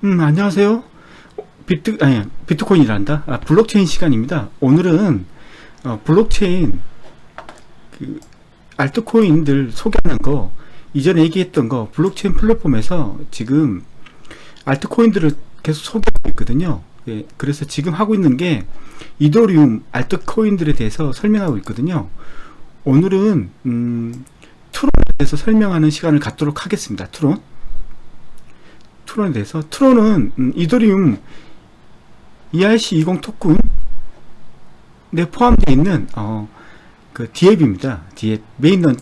안녕하세요. 비트코인이란다. 블록체인 시간입니다. 오늘은 블록체인 그 알트코인들 소개하는 거, 이전에 얘기했던 거, 블록체인 플랫폼에서 지금 알트코인들을 계속 소개하고 있거든요. 예, 그래서 지금 하고 있는 게 이더리움 알트코인들에 대해서 설명하고 있거든요. 오늘은 트론에 대해서 설명하는 시간을 갖도록 하겠습니다. 트론에 대해서. 트론은 이더리움 ERC20 토큰에 포함되어 있는 그 디앱입니다. 디앱 메인런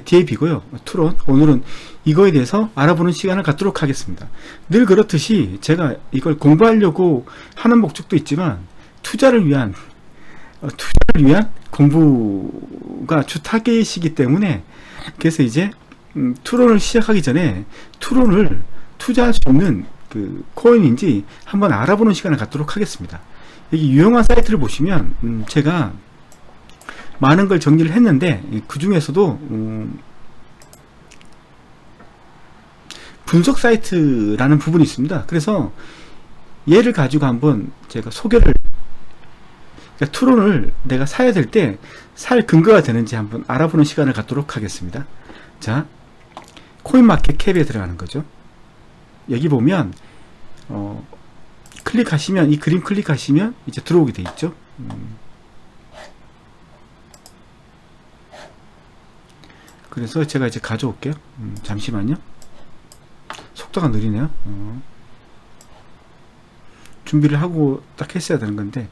디앱이고요. 트론. 오늘은 이거에 대해서 알아보는 시간을 갖도록 하겠습니다. 늘 그렇듯이 제가 이걸 공부하려고 하는 목적도 있지만 투자를 위한 공부가 주 타겟이기 때문에, 그래서 이제 트론을 시작하기 전에 트론을 투자할 수 있는 그 코인인지 한번 알아보는 시간을 갖도록 하겠습니다. 여기 유용한 사이트를 보시면 제가 많은 걸 정리를 했는데, 그 중에서도 분석 사이트라는 부분이 있습니다. 그래서 얘를 가지고 한번 제가 소개를, 그러니까 트론을 내가 사야 될 때 살 근거가 되는지 한번 알아보는 시간을 갖도록 하겠습니다. 자, 코인마켓캡에 들어가는 거죠. 여기 보면 클릭하시면, 이 그림 클릭하시면 이제 들어오게 돼 있죠. 그래서 제가 이제 가져올게요. 잠시만요. 속도가 느리네요. 준비를 하고 딱 했어야 되는 건데.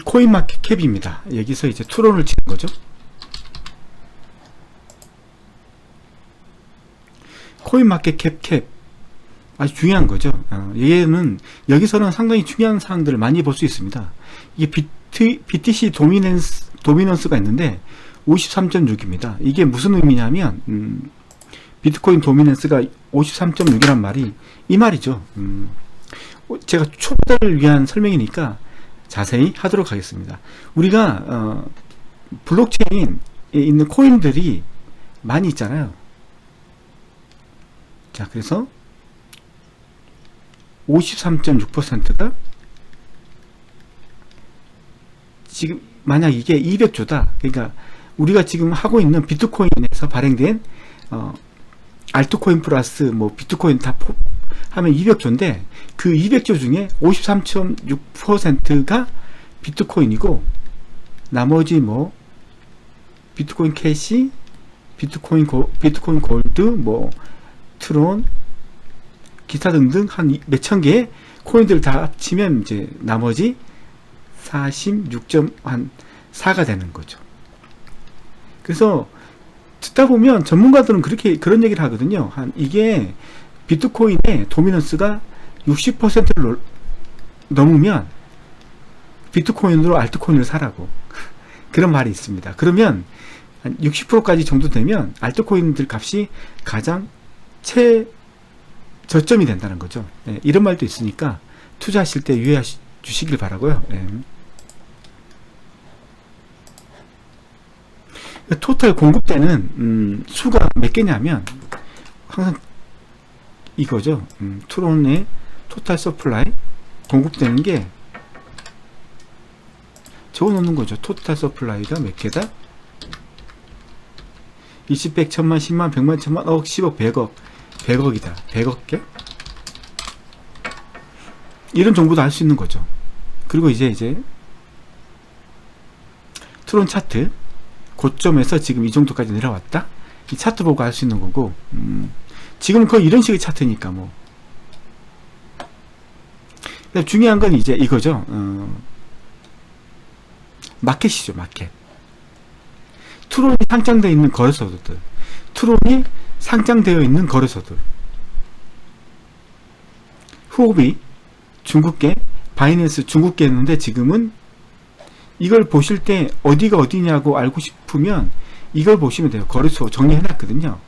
코인마켓캡입니다. 여기서 이제 트론을 치는 거죠. 코인마켓캡 캡 아주 중요한 거죠. 얘는 여기서는 상당히 중요한 사항들을 많이 볼 수 있습니다. 이게 BTC 도미넌스가 있는데 53.6입니다. 이게 무슨 의미냐면 비트코인 도미넌스가 53.6이란 말이 이 말이죠. 제가 초보자를 위한 설명이니까 자세히 하도록 하겠습니다. 우리가 블록체인에 있는 코인들이 많이 있잖아요. 자, 그래서 53.6%가 지금, 만약 이게 200조다. 그러니까 우리가 지금 하고 있는 비트코인에서 발행된 알트코인 플러스 뭐 비트코인 다 하면 200조인데, 그 200조 중에 53.6%가 비트코인이고, 나머지 뭐 비트코인 캐시, 비트코인 골드, 뭐 트론, 기타 등등 한 몇천 개의 코인들 다 합치면 이제 나머지 46.4가 되는 거죠. 그래서 듣다 보면 전문가들은 그런 얘기를 하거든요. 이게 비트코인의 도미넌스가 60%를 넘으면 비트코인으로 알트코인을 사라고 그런 말이 있습니다. 그러면 한 60%까지 정도 되면 알트코인들 값이 가장 최저점이 된다는 거죠. 네, 이런 말도 있으니까 투자하실 때 유의해 주시길 바라고요. 네. 토탈 공급되는 수가 몇 개냐면 항상 이거죠. 트론의 토탈 서플라이 공급되는 게 적어 놓는 거죠. 토탈 서플라이가 몇 개다? 20, 100, 1000만, 10만, 100만, 1000만, 억, 10억, 100억, 100억이다. 100억 개? 이런 정보도 알 수 있는 거죠. 그리고 이제 트론 차트 고점에서 지금 이 정도까지 내려왔다. 이 차트 보고 알 수 있는 거고, 지금은 거의 이런 식의 차트니까 뭐. 중요한 건 이제 이거죠. 마켓이죠, 마켓. 트론이 상장되어 있는 거래소들, 트론이 상장되어 있는 거래소들. 후오비 중국계, 바이낸스 중국계였는데 지금은 이걸 보실 때 어디가 어디냐고 알고 싶으면 이걸 보시면 돼요. 거래소 정리해 놨거든요.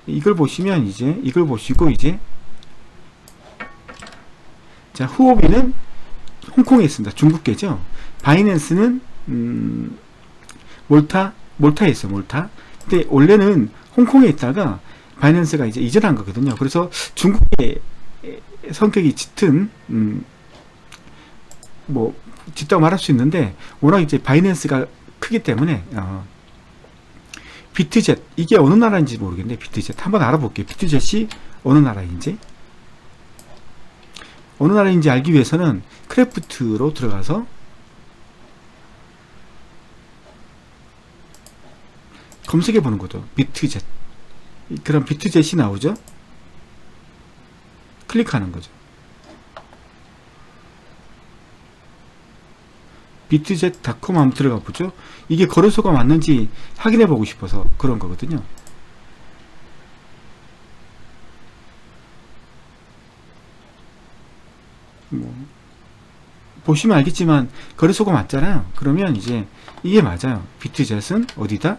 이걸 보시면 이제 이걸 보시고 이제, 자, 후오비는 홍콩에 있습니다. 중국계죠. 바이낸스는 몰타에 있어요. 몰타. 근데 원래는 홍콩에 있다가 바이낸스가 이제 이전한 거거든요. 그래서 중국의 성격이 짙은 뭐 짙다고 말할 수 있는데, 워낙 이제 바이낸스가 크기 때문에 비트젯, 이게 어느 나라인지 모르겠는데, 비트젯 한번 알아볼게요. 비트젯이 어느 나라인지 알기 위해서는 크래프트로 들어가서 검색해 보는 거죠. 비트젯. 그럼 비트젯이 나오죠. 클릭하는 거죠. 비트젯.com 한번 들어가 보죠. 이게 거래소가 맞는지 확인해 보고 싶어서 그런 거거든요. 보시면 알겠지만 거래소가 맞잖아요. 그러면 이제 이게 맞아요. 비트젯은 어디다?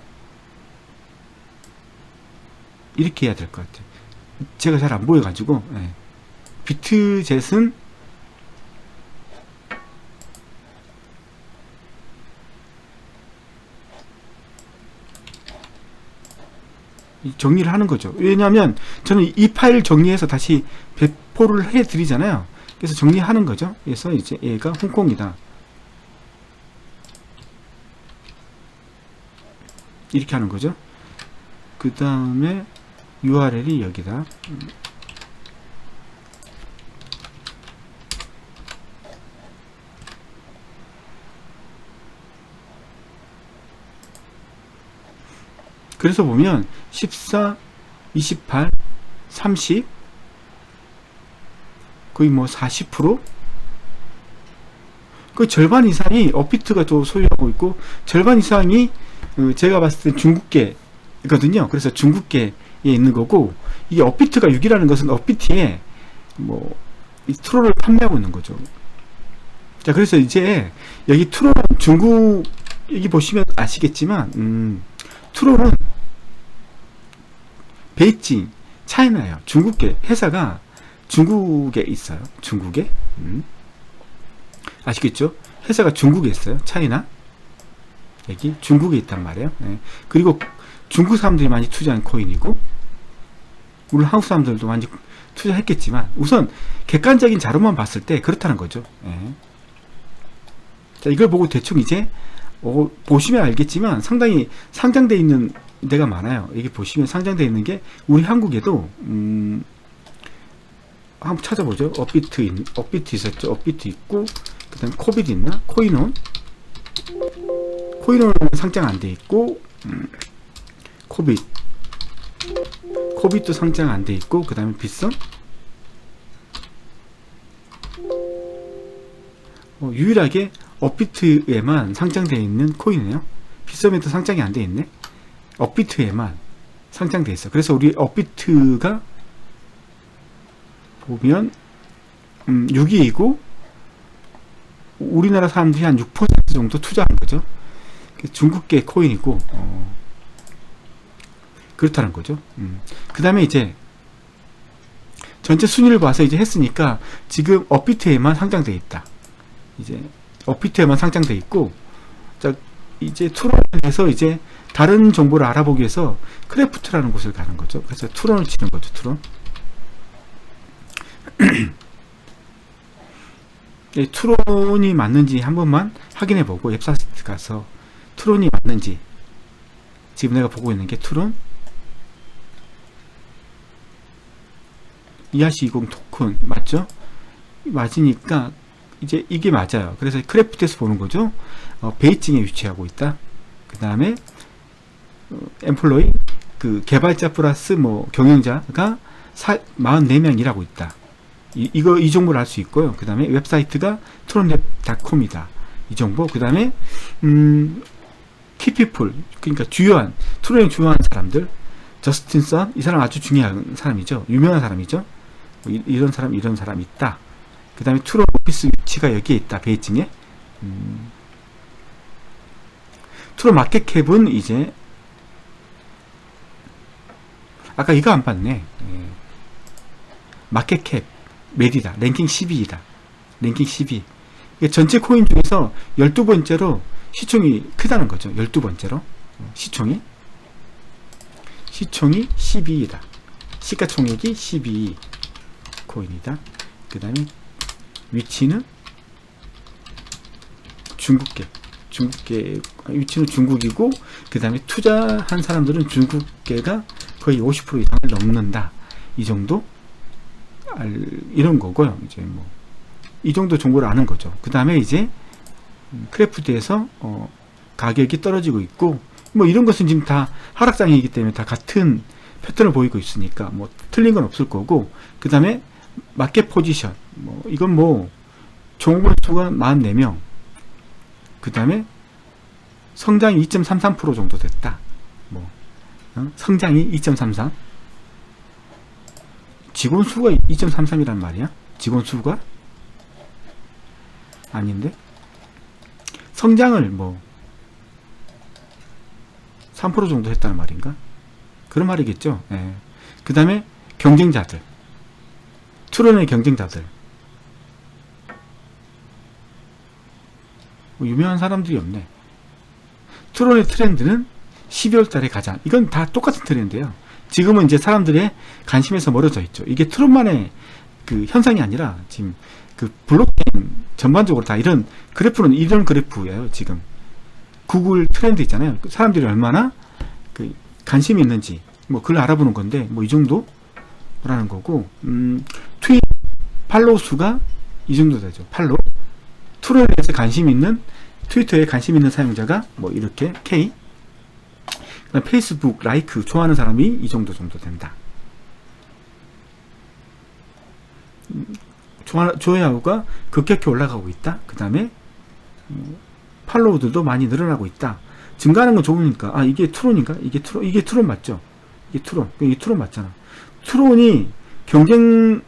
이렇게 해야 될 것 같아요. 제가 잘 안 보여가지고. 비트젯은 정리를 하는 거죠. 왜냐하면 저는 이 파일 정리해서 다시 배포를 해 드리잖아요. 그래서 정리하는 거죠. 그래서 이제 얘가 홍콩이다, 이렇게 하는 거죠. 그 다음에 URL이 여기다. 그래서 보면 14, 28, 30, 거의 뭐 40%? 거의 절반 이상이 업비트가 또 소유하고 있고, 절반 이상이 제가 봤을 때 중국계거든요. 그래서 중국계에 있는 거고, 이게 업비트가 6이라는 것은 업비트에 뭐 이 트론을 판매하고 있는 거죠. 자, 그래서 이제 여기 트론, 중국, 여기 보시면 아시겠지만 트론은 베이징, 차이나예요. 중국계 회사가 중국에 있어요. 중국에. 아시겠죠? 회사가 중국에 있어요. 차이나. 여기 중국에 있단 말이에요. 그리고 중국 사람들이 많이 투자한 코인이고, 물론 한국 사람들도 많이 투자했겠지만, 우선 객관적인 자료만 봤을 때 그렇다는 거죠. 자, 이걸 보고 대충 이제 보시면 알겠지만 상당히 상장되어 있는 데가 많아요. 여기 보시면 상장되어 있는 게 우리 한국에도 한번 찾아보죠. 업비트 있었죠. 업비트 있고, 그 다음에 코빗 있나? 코인온 상장 안 돼 있고, 코빗도 상장 안 돼 있고, 그 다음에 빗썸, 유일하게 업비트에만 상장되어 있는 코인이에요. 빗썸에도 상장이 안 돼 있네. 업비트에만 상장되어 있어. 그래서 우리 업비트가 보면 6위이고, 우리나라 사람들이 한 6% 정도 투자한 거죠. 중국계 코인이고, 그렇다는 거죠. 그 다음에 이제 전체 순위를 봐서 이제 했으니까 지금 업비트에만 상장되어 있다. 이제 업비트에만 상장되어 있고, 자, 이제 트론에서 이제 다른 정보를 알아보기 위해서 크래프트라는 곳을 가는 거죠. 그래서 트론을 치는 거죠. 트론. 트론이 맞는지 한 번만 확인해 보고, 웹사이트 가서 트론이 맞는지, 지금 내가 보고 있는 게 트론 ERC20 토큰 맞죠? 맞으니까 이제 이게 맞아요. 그래서 크래프트에서 보는 거죠. 베이징에 위치하고 있다. 그 다음에 엠플로이, 그 개발자 플러스 뭐 경영자가 44명 일하고 있다. 이 정보를 알 수 있고요. 그 다음에 웹사이트가 tronlab.com이다. 이 정보. 그 다음에 키피플, 그러니까 주요한, 트론의 주요한 사람들, 저스틴 선, 이 사람 아주 중요한 사람이죠. 유명한 사람이죠. 이런 사람 있다. 그 다음에 트론 오피스 위치가 여기에 있다. 베이징에. 트론 마켓캡은 이제 아까 이거 안 봤네. 마켓캡 메디다. 랭킹 12이다. 랭킹 12. 전체 코인 중에서 12번째로 시총이 크다는 거죠. 12번째로 시총이 12이다. 시가총액이 12 코인이다. 그 다음에 위치는 위치는 중국이고, 그 다음에 투자한 사람들은 중국계가 거의 50% 이상을 넘는다. 이 정도 이런 거고요. 이제 뭐 이 정도 정보를 아는 거죠. 그 다음에 이제 크래프트에서 가격이 떨어지고 있고, 뭐 이런 것은 지금 다 하락장이기 때문에 다 같은 패턴을 보이고 있으니까 뭐 틀린 건 없을 거고, 그 다음에 마켓 포지션, 뭐 이건 뭐 종목 수가 44명, 그 다음에 성장이 2.33% 정도 됐다. 뭐 성장이 2.33, 직원 수가 2.33이란 말이야? 직원 수가 아닌데 성장을 뭐 3% 정도 했다는 말인가? 그런 말이겠죠. 예. 그 다음에 경쟁자들, 트론의 경쟁자들, 뭐 유명한 사람들이 없네. 트론의 트렌드는 12월 달에 가자. 이건 다 똑같은 트렌드예요. 지금은 이제 사람들의 관심에서 멀어져 있죠. 이게 트론만의 그 현상이 아니라 지금 그 블록체인 전반적으로 다 이런 그래프는 이런 그래프예요. 지금 구글 트렌드 있잖아요. 사람들이 얼마나 그 관심이 있는지 뭐 그걸 알아보는 건데, 뭐 이 정도라는 거고, 트윗 팔로우 수가 이 정도 되죠. 팔로우. 트론에 대해서 관심 있는, 트위터에 관심 있는 사용자가 뭐 이렇게 K, 페이스북 라이크 좋아하는 사람이 이 정도 된다. 조회하고가 급격히 올라가고 있다. 그 다음에 팔로우들도 많이 늘어나고 있다. 증가하는 건 좋으니까. 아, 이게 트론인가? 이게 트론 맞죠? 이게 트론 맞잖아. 트론이 경쟁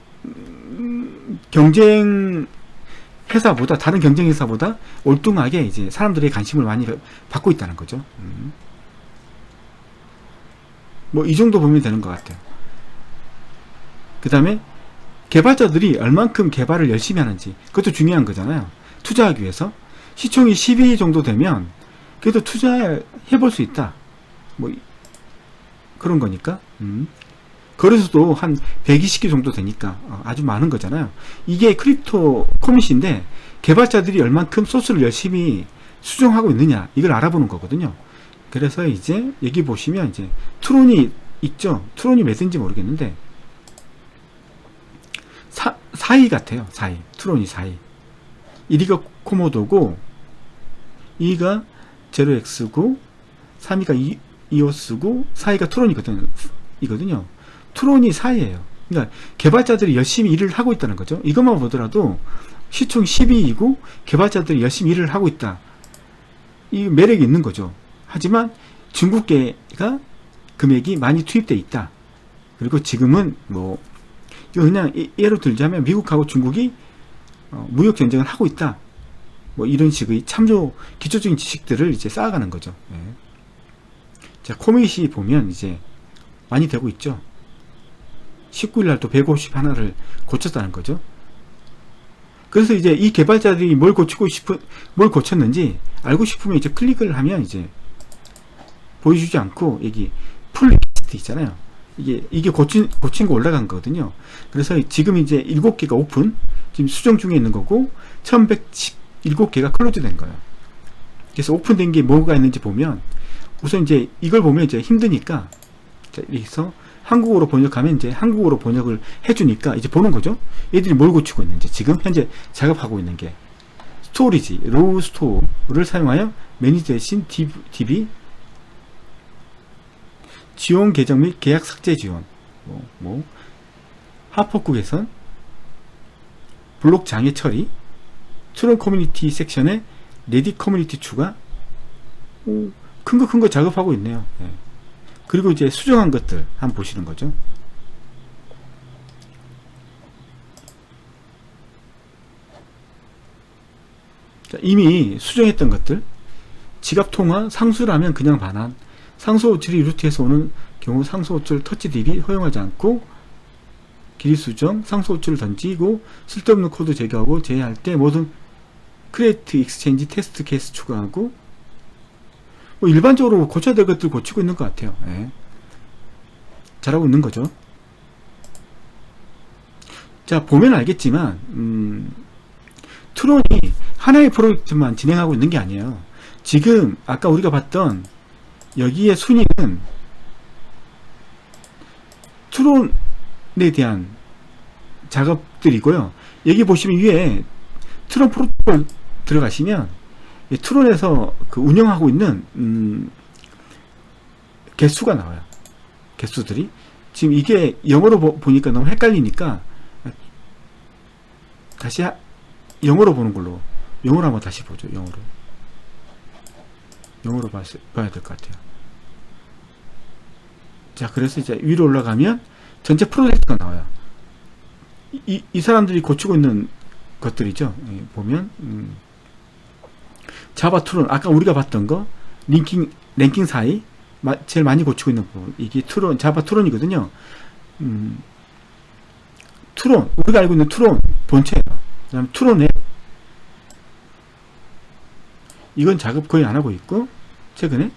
회사보다, 다른 경쟁 회사보다 올뚱하게 이제 사람들의 관심을 많이 받고 있다는 거죠. 뭐 이 정도 보면 되는 것 같아요. 그 다음에 개발자들이 얼만큼 개발을 열심히 하는지, 그것도 중요한 거잖아요. 투자하기 위해서 시총이 12 정도 되면 그래도 투자해 볼 수 있다. 뭐 그런 거니까. 거래소도 한 120개 정도 되니까 아주 많은 거잖아요. 이게 크립토 커밋인데 개발자들이 얼만큼 소스를 열심히 수정하고 있느냐, 이걸 알아보는 거거든요. 그래서 이제 여기 보시면 이제 트론이 있죠. 트론이 몇인지 모르겠는데 4위 같아요. 4위. 트론이 4위. 1위가 코모도고, 2위가 제로엑스고, 3위가 이오스고, 4위가 트론이거든요. 트론이 4위예요. 그러니까 개발자들이 열심히 일을 하고 있다는 거죠. 이것만 보더라도 시총 12위이고 개발자들이 열심히 일을 하고 있다. 이 매력이 있는 거죠. 하지만 중국계가 금액이 많이 투입되어 있다. 그리고 지금은 뭐 그냥 예로 들자면 미국하고 중국이 무역 전쟁을 하고 있다. 뭐 이런 식의 기초적인 지식들을 이제 쌓아가는 거죠. 네. 자, 코밋이 보면 이제 많이 되고 있죠. 19일날 또 151를 고쳤다는 거죠. 그래서 이제 이 개발자들이 뭘 고쳤는지 알고 싶으면 이제 클릭을 하면 이제 보여주지 않고, 여기 풀 리스트 있잖아요. 이게 고친 거 올라간 거거든요. 그래서 지금 이제 7개가 오픈, 지금 수정 중에 있는 거고, 1117개가 클로즈 된 거예요. 그래서 오픈된 게 뭐가 있는지 보면, 우선 이제 이걸 보면 이제 힘드니까, 자, 여기서 한국어로 번역하면 이제 한국어로 번역을 해주니까 이제 보는 거죠. 얘들이 뭘 고치고 있는지, 지금 현재 작업하고 있는 게, 스토리지, 로우 스토어를 사용하여 매니지 대신 DB, 지원 계정 및 계약 삭제 지원, 하퍼쿠 개선, 블록 장애 처리, 트론 커뮤니티 섹션에 레딧 커뮤니티 추가, 큰 거 작업하고 있네요. 네. 그리고 이제 수정한 것들 한번 보시는 거죠. 자, 이미 수정했던 것들, 지갑 통화 상수라면 그냥 반환, 상수 호출이 루트에서 오는 경우 상수 호출 터치 DB 허용하지 않고, 길이 수정, 상수 호출을 던지고 쓸데없는 코드 제거하고 제외할 때 모든 크리에이트 익스체인지 테스트 케이스 추가하고, 뭐 일반적으로 고쳐야 될 것들 고치고 있는 것 같아요. 예. 잘하고 있는 거죠. 자, 보면 알겠지만 트론이 하나의 프로젝트만 진행하고 있는 게 아니에요. 지금 아까 우리가 봤던 여기에 순위는 트론에 대한 작업들이고요. 여기 보시면 위에 트론 프로토콜 들어가시면 트론에서 그 운영하고 있는 개수가 나와요. 개수들이 지금 이게 영어로 보니까 너무 헷갈리니까 다시 영어로 보는 걸로, 영어로 한번 다시 보죠. 영어로 봐야 될 것 같아요. 자, 그래서 이제 위로 올라가면 전체 프로젝트가 나와요. 이 사람들이 고치고 있는 것들이죠. 보면 자바 트론, 아까 우리가 봤던 거 랭킹 4위 제일 많이 고치고 있는 부분, 이게 트론, 자바 트론이거든요. 트론, 우리가 알고 있는 트론 본체예요. 그 다음에 트론 앱, 이건 작업 거의 안 하고 있고, 최근에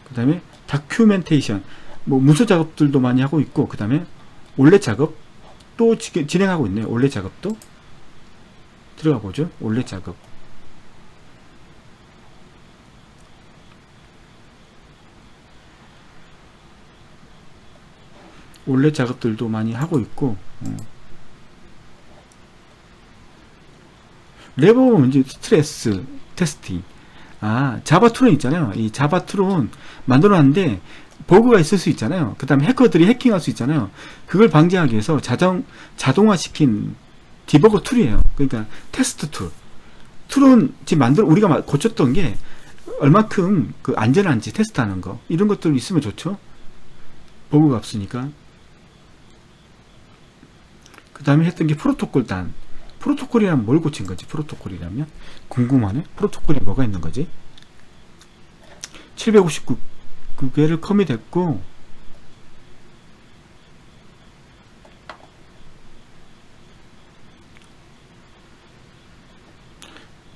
그 다음에 다큐멘테이션, 뭐 문서 작업들도 많이 하고 있고, 그 다음에 올레 작업 또 진행하고 있네요. 올레 작업도 들어가 보죠. 올레 작업, 올레 작업들도 많이 하고 있고, 레버 문제 스트레스 테스팅. 자바 트론 있잖아요. 이 자바 트론 만들어놨는데 버그가 있을 수 있잖아요. 그 다음에 해커들이 해킹할 수 있잖아요. 그걸 방지하기 위해서 자동화시킨 디버거 툴이에요. 그러니까 테스트 툴. 툴은 지금 우리가 고쳤던 게 얼마큼 그 안전한지 테스트하는 거, 이런 것들 있으면 좋죠. 버그가 없으니까. 그 다음에 했던 게 프로토콜 단. 프로토콜이라면 뭘 고친 거지? 프로토콜이라면 궁금하네. 프로토콜이 뭐가 있는 거지? 759개를 커밋했고,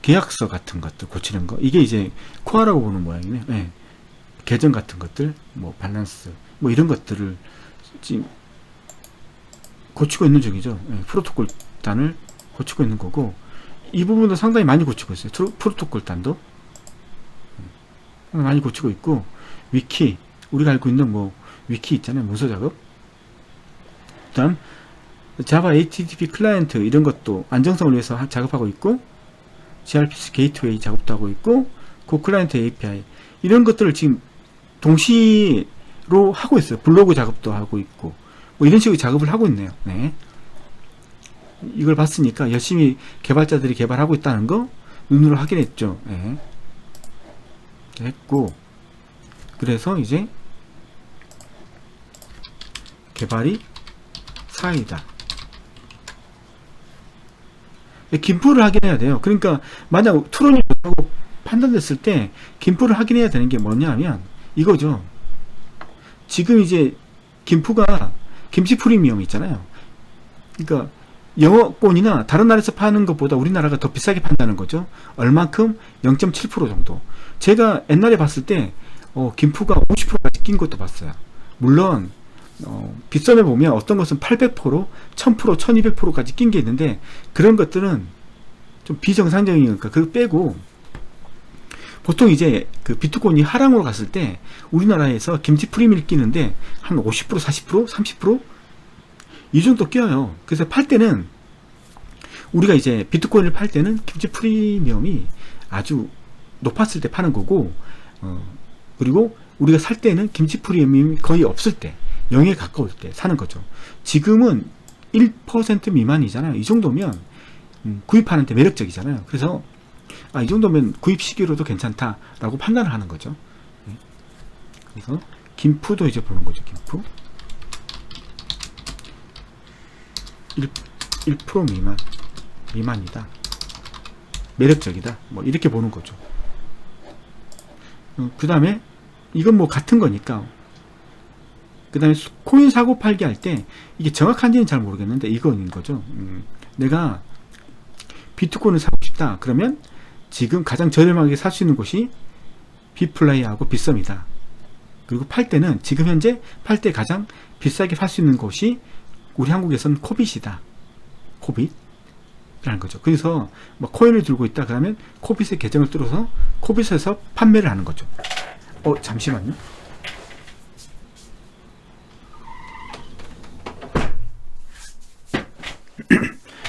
계약서 같은 것들 고치는 거, 이게 이제 코어라고 보는 모양이네요. 네. 계정 같은 것들, 뭐 밸런스, 뭐 이런 것들을 지금 고치고 있는 중이죠. 네. 프로토콜 단을 고치고 있는 거고, 이 부분도 상당히 많이 고치고 있어요. 프로토콜 단도 많이 고치고 있고, 위키, 우리가 알고 있는 뭐 위키 있잖아요. 문서 작업. 그 다음 자바 HTTP 클라이언트, 이런 것도 안정성을 위해서 작업하고 있고, gRPC 게이트웨이 작업도 하고 있고, 고 클라이언트 API, 이런 것들을 지금 동시로 하고 있어요. 블로그 작업도 하고 있고, 뭐 이런 식으로 작업을 하고 있네요. 네. 이걸 봤으니까 열심히 개발자들이 개발하고 있다는 거 눈으로 확인했죠. 네. 했고, 그래서 이제 개발이 4위다. 김포를 확인해야 돼요. 그러니까 만약 트론이 좋다고 판단됐을 때 김포를 확인해야 되는 게 뭐냐면 이거죠. 지금 이제 김포가 김치 프리미엄 있잖아요. 그러니까 영어권이나 다른 나라에서 파는 것보다 우리나라가 더 비싸게 판다는 거죠. 얼만큼? 0.7% 정도. 제가 옛날에 봤을 때 김포가 50%까지 낀 것도 봤어요. 물론 빗썸에 보면 어떤 것은 800%, 1000%, 1200%까지 낀 게 있는데, 그런 것들은 좀 비정상적이니까 그거 빼고, 보통 이제 그 비트코인이 하락으로 갔을 때 우리나라에서 김치 프리미엄을 끼는데 한 50%, 40%, 30%? 이 정도 껴요. 그래서 팔 때는, 우리가 이제 비트코인을 팔 때는 김치 프리미엄이 아주 높았을 때 파는 거고, 그리고 우리가 살 때는 김치 프리미엄이 거의 없을 때, 0에 가까울 때 사는 거죠. 지금은 1% 미만이잖아요. 이 정도면 구입하는데 매력적이잖아요. 그래서 이 정도면 구입 시기로도 괜찮다라고 판단을 하는 거죠. 그래서 김푸도 이제 보는 거죠. 김푸 1% 미만이다, 매력적이다, 뭐 이렇게 보는 거죠. 그 다음에 이건 뭐 같은 거니까, 그 다음에 코인 사고 팔기 할 때 이게 정확한지는 잘 모르겠는데 이거인 거죠. 내가 비트코인을 사고 싶다 그러면 지금 가장 저렴하게 살 수 있는 곳이 빗플라이하고 빗썸이다. 그리고 팔 때는 지금 현재 팔 때 가장 비싸게 팔 수 있는 곳이 우리 한국에서는 코빗이다. 코빗이라는 거죠. 그래서 뭐 코인을 들고 있다 그러면 코빗의 계정을 뚫어서 코빗에서 판매를 하는 거죠. 잠시만요.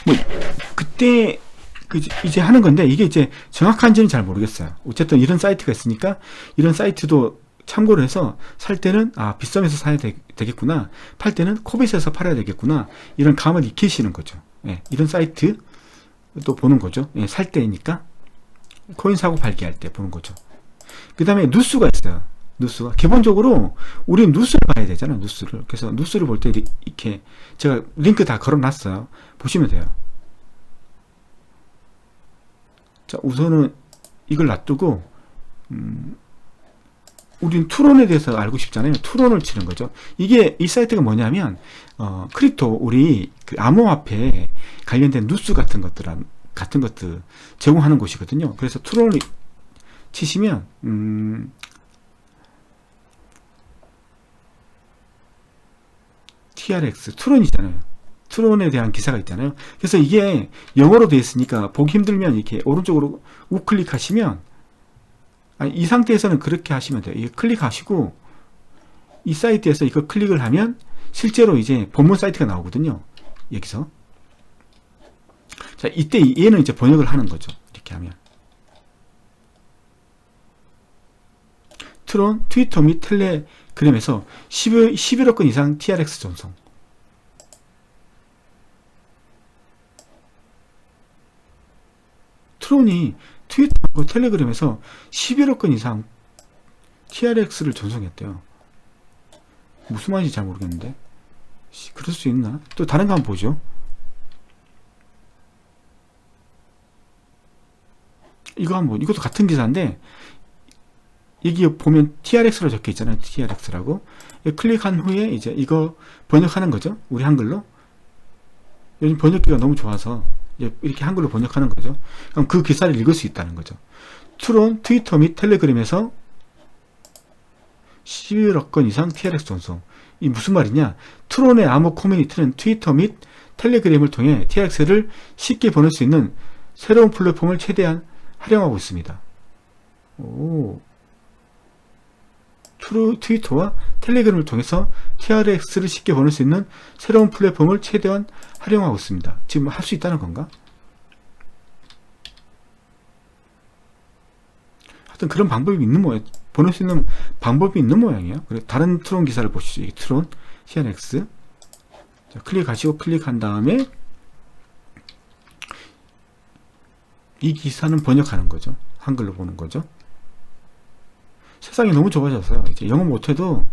뭐 그때 이제 하는 건데 이게 이제 정확한지는 잘 모르겠어요. 어쨌든 이런 사이트가 있으니까 이런 사이트도 참고를 해서 살 때는 빗썸에서 사야 되겠구나, 팔 때는 코빗에서 팔아야 되겠구나, 이런 감을 익히시는 거죠. 예, 이런 사이트 또 보는 거죠. 예, 살 때니까 코인 사고 팔기 할 때 보는 거죠. 그 다음에 뉴스가 있어요. 뉴스가 기본적으로 우리는 뉴스를 봐야 되잖아요. 뉴스를. 그래서 뉴스를 볼 때 이렇게 제가 링크 다 걸어놨어요. 보시면 돼요. 자, 우선은 이걸 놔두고 우리는 투론에 대해서 알고 싶잖아요. 투론을 치는 거죠. 이 사이트가 뭐냐면 크립토 우리 그 암호화폐 관련된 뉴스 같은 것들 제공하는 곳이거든요. 그래서 투론을 치시면 TRX 투론이잖아요. 트론에 대한 기사가 있잖아요. 그래서 이게 영어로 되어 있으니까 보기 힘들면 이렇게 오른쪽으로 우클릭하시면, 이 상태에서는 그렇게 하시면 돼요. 이거 클릭하시고 이 사이트에서 이거 클릭을 하면 실제로 이제 본문 사이트가 나오거든요. 여기서. 자, 이때 얘는 이제 번역을 하는 거죠. 이렇게 하면. 트론, 트위터 및 텔레그램에서 11억 건 이상 TRX 전송. 트론이 트위터하고 텔레그램에서 11억 건 이상 TRX를 전송했대요. 무슨 말인지 잘 모르겠는데. 그럴 수 있나? 또 다른 거 한번 보죠. 이것도 같은 기사인데, 여기 보면 TRX로 적혀 있잖아요. TRX라고. 클릭한 후에 이제 이거 번역하는 거죠. 우리 한글로. 요즘 번역기가 너무 좋아서 이렇게 한글로 번역하는 거죠. 그럼 그 기사를 읽을 수 있다는 거죠. 트론, 트위터 및 텔레그램에서 11억 건 이상 TRX 전송. 이 무슨 말이냐? 트론의 암호 커뮤니티는 트위터 및 텔레그램을 통해 TRX를 쉽게 보낼 수 있는 새로운 플랫폼을 최대한 활용하고 있습니다. 트위터와 텔레그램을 통해서 TRX를 쉽게 보낼 수 있는 새로운 플랫폼을 최대한 활용하고 있습니다. 지금 할 수 있다는 건가? 하여튼 그런 방법이 있는 모양, 보낼 수 있는 방법이 있는 모양이에요. 그리고 다른 트론 기사를 보시죠. 이 트론 TRX. 자, 클릭하시고 클릭한 다음에 이 기사는 번역하는 거죠. 한글로 보는 거죠. 세상이 너무 좁아졌어요. 이제 영어 못해도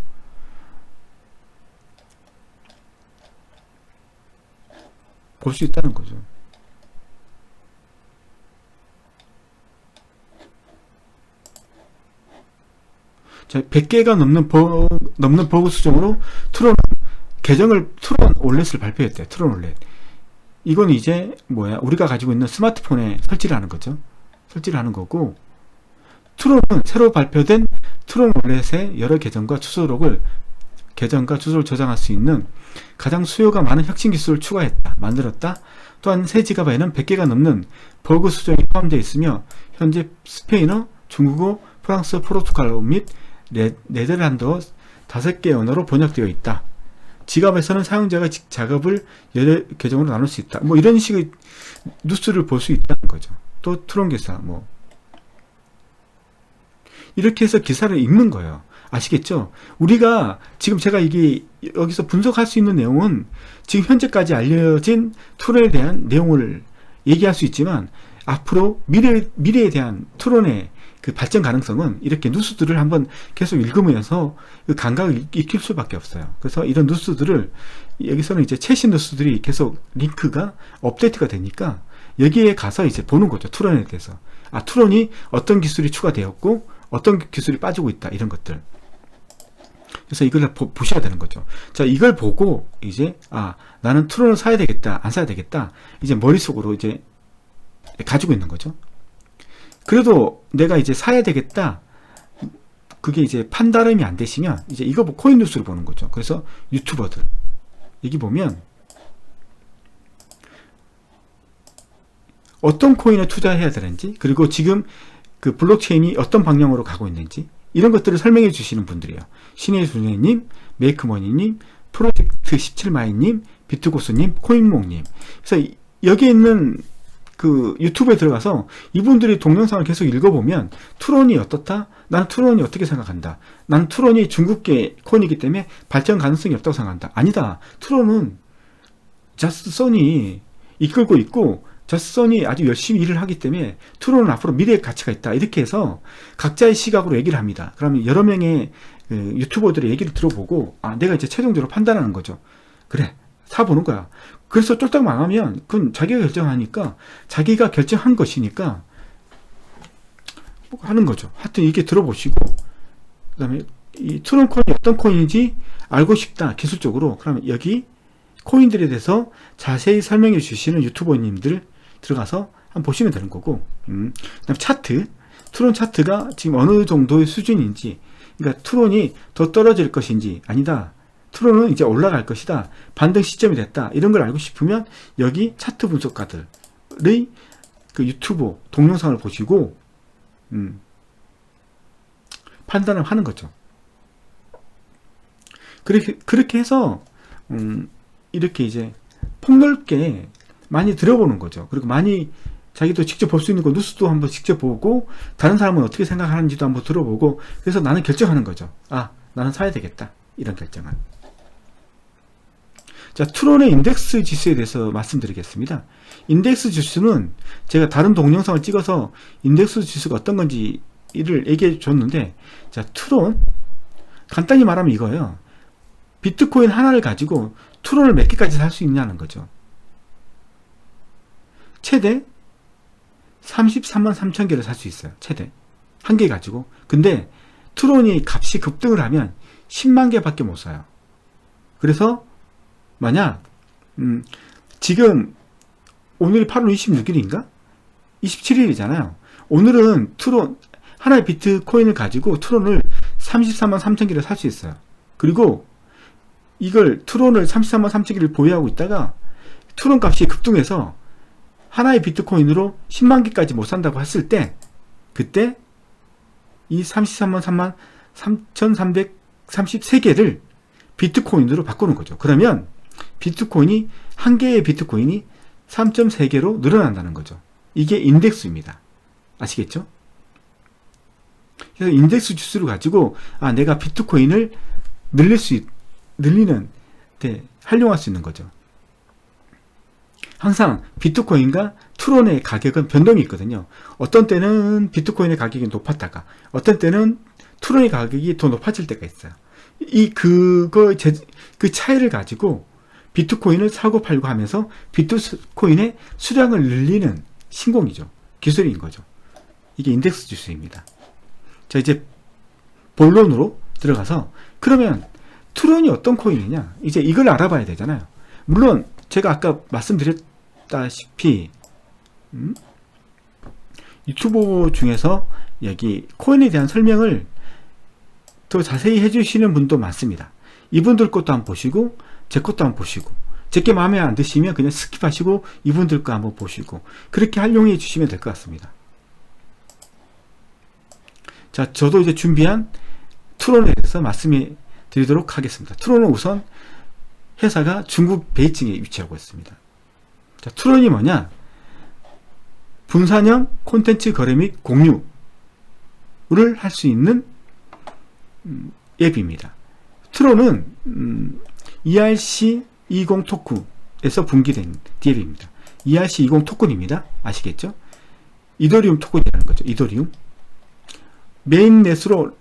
볼 수 있다는 거죠. 자, 100개가 넘는 버그 수정으로 트론 올렛을 발표했대요. 트론 올렛. 이건 이제 우리가 가지고 있는 스마트폰에 설치를 하는 거죠. 설치를 하는 거고, 트론은 새로 발표된 트론 올렛의 여러 계정과 주소를 저장할 수 있는 가장 수요가 많은 혁신 기술을 만들었다. 또한 새 지가바에는 100개가 넘는 버그 수정이 포함되어 있으며 현재 스페인어, 중국어, 프랑스, 포르투갈어 및 네덜란드어 5개 언어로 번역되어 있다. 지갑에서는 사용자가 작업을 여러 계정으로 나눌 수 있다. 이런 식의 뉴스를 볼 수 있다는 거죠. 또 트론 기사 이렇게 해서 기사를 읽는 거예요. 아시겠죠? 우리가 지금 제가 여기서 분석할 수 있는 내용은 지금 현재까지 알려진 트론에 대한 내용을 얘기할 수 있지만, 앞으로 미래에 대한 트론의 그 발전 가능성은 이렇게 뉴스들을 한번 계속 읽으면서 그 감각을 익힐 수밖에 없어요. 그래서 이런 뉴스들을 여기서는 이제 최신 뉴스들이 계속 링크가 업데이트가 되니까 여기에 가서 이제 보는 거죠. 트론에 대해서. 트론이 어떤 기술이 추가되었고 어떤 기술이 빠지고 있다, 이런 것들. 그래서 이걸 보셔야 되는 거죠. 자, 이걸 보고 이제 나는 트론을 사야 되겠다, 안 사야 되겠다, 이제 머릿속으로 이제 가지고 있는 거죠. 그래도 내가 이제 사야 되겠다, 그게 이제 판단음이 안 되시면 이제 이거 코인 뉴스를 보는 거죠. 그래서 유튜버들 여기 보면 어떤 코인에 투자해야 되는지, 그리고 지금 그 블록체인이 어떤 방향으로 가고 있는지 이런 것들을 설명해 주시는 분들이에요. 신의 순애님, 메이크머니님, 프로젝트 17마이님, 비트고스님, 코인몽님. 그래서 여기 있는 그 유튜브에 들어가서 이분들이 동영상을 계속 읽어보면 트론이 어떻다? 나는 트론이 어떻게 생각한다? 나는 트론이 중국계 코인이기 때문에 발전 가능성이 없다고 생각한다. 아니다. 트론은 저스썬이 이끌고 있고 저스썬이 아주 열심히 일을 하기 때문에 트론은 앞으로 미래의 가치가 있다. 이렇게 해서 각자의 시각으로 얘기를 합니다. 그러면 여러 명의 그 유튜버들의 얘기를 들어보고 내가 이제 최종적으로 판단하는 거죠. 그래, 사보는 거야. 그래서 쫄딱 망하면 그건 자기가 결정하니까, 자기가 결정한 것이니까 하는 거죠. 하여튼 이게 들어보시고, 그 다음에 이 트론 코인이 어떤 코인인지 알고 싶다, 기술적으로. 그러면 여기 코인들에 대해서 자세히 설명해 주시는 유튜버님들 들어가서 한번 보시면 되는 거고, 그 다음에 차트, 트론 차트가 지금 어느 정도의 수준인지, 그러니까 트론이 더 떨어질 것인지, 아니다, 트론은 이제 올라갈 것이다, 반등 시점이 됐다, 이런 걸 알고 싶으면 여기 차트 분석가들의 그 유튜브 동영상을 보시고 판단을 하는 거죠. 그렇게 해서 이렇게 이제 폭넓게 많이 들어보는 거죠. 그리고 많이 자기도 직접 볼 수 있는 거, 뉴스도 한번 직접 보고, 다른 사람은 어떻게 생각하는지도 한번 들어보고, 그래서 나는 결정하는 거죠. 나는 사야 되겠다, 이런 결정을. 자, 트론의 인덱스 지수에 대해서 말씀드리겠습니다. 인덱스 지수는 제가 다른 동영상을 찍어서 인덱스 지수가 어떤 건지를 얘기해 줬는데, 자, 트론, 간단히 말하면 이거예요. 비트코인 하나를 가지고 트론을 몇 개까지 살 수 있냐는 거죠. 최대 33만 3천 개를 살 수 있어요. 최대. 한 개 가지고. 근데 트론이 값이 급등을 하면 10만 개밖에 못 사요. 그래서 만약 지금 오늘이 8월 26일인가? 27일이잖아요. 오늘은 트론 하나의 비트코인을 가지고 트론을 34만 3천 개를 살 수 있어요. 그리고 이걸 트론을 34만 3천 개를 보유하고 있다가 트론 값이 급등해서 하나의 비트코인으로 10만 개까지 못 산다고 했을 때, 그때 이 33만 3,333개를 비트코인으로 바꾸는 거죠. 그러면 비트코인이, 한 개의 비트코인이 3.3개로 늘어난다는 거죠. 이게 인덱스입니다. 아시겠죠? 그래서 인덱스 지수를 가지고 내가 비트코인을 활용할 수 있는 거죠. 항상 비트코인과 트론의 가격은 변동이 있거든요. 어떤 때는 비트코인의 가격이 높았다가 어떤 때는 트론의 가격이 더 높아질 때가 있어요. 그 차이를 가지고 비트코인을 사고 팔고 하면서 비트코인의 수량을 늘리는 신공이죠. 기술인 거죠. 이게 인덱스 지수입니다. 자, 이제 본론으로 들어가서, 그러면 트론이 어떤 코인이냐, 이제 이걸 알아봐야 되잖아요. 물론 제가 아까 말씀드렸다시피 유튜브 중에서 여기 코인에 대한 설명을 더 자세히 해주시는 분도 많습니다. 이분들 것도 한번 보시고 제 것도 한번 보시고, 제게 마음에 안 드시면 그냥 스킵하시고 이분들 거 한번 보시고, 그렇게 활용해 주시면 될 것 같습니다. 자, 저도 이제 준비한 트론에 대해서 말씀해 드리도록 하겠습니다. 트론은 우선 회사가 중국 베이징에 위치하고 있습니다. 자, 트론이 뭐냐? 분산형 콘텐츠 거래 및 공유를 할 수 있는 앱입니다. 트론은 ERC20 토큰에서 분기된 DL입니다. ERC20 토큰입니다. 아시겠죠? 이더리움 토큰이라는 거죠. 이더리움. 메인넷으로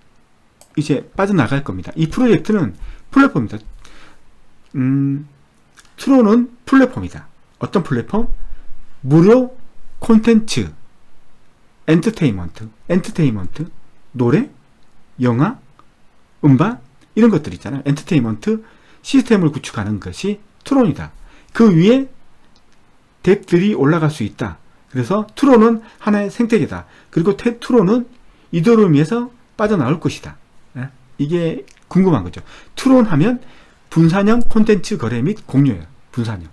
이제 빠져나갈 겁니다. 이 프로젝트는 플랫폼입니다. 트론은 플랫폼이다. 어떤 플랫폼? 무료 콘텐츠, 엔터테인먼트, 노래, 영화, 음반, 이런 것들 있잖아요. 엔터테인먼트 시스템을 구축하는 것이 트론이다. 그 위에 덱들이 올라갈 수 있다. 그래서 트론은 하나의 생태계다. 그리고 트론은 이더리움에서 빠져나올 것이다. 이게 궁금한 거죠. 트론 하면 분산형 콘텐츠 거래 및 공유예요. 분산형.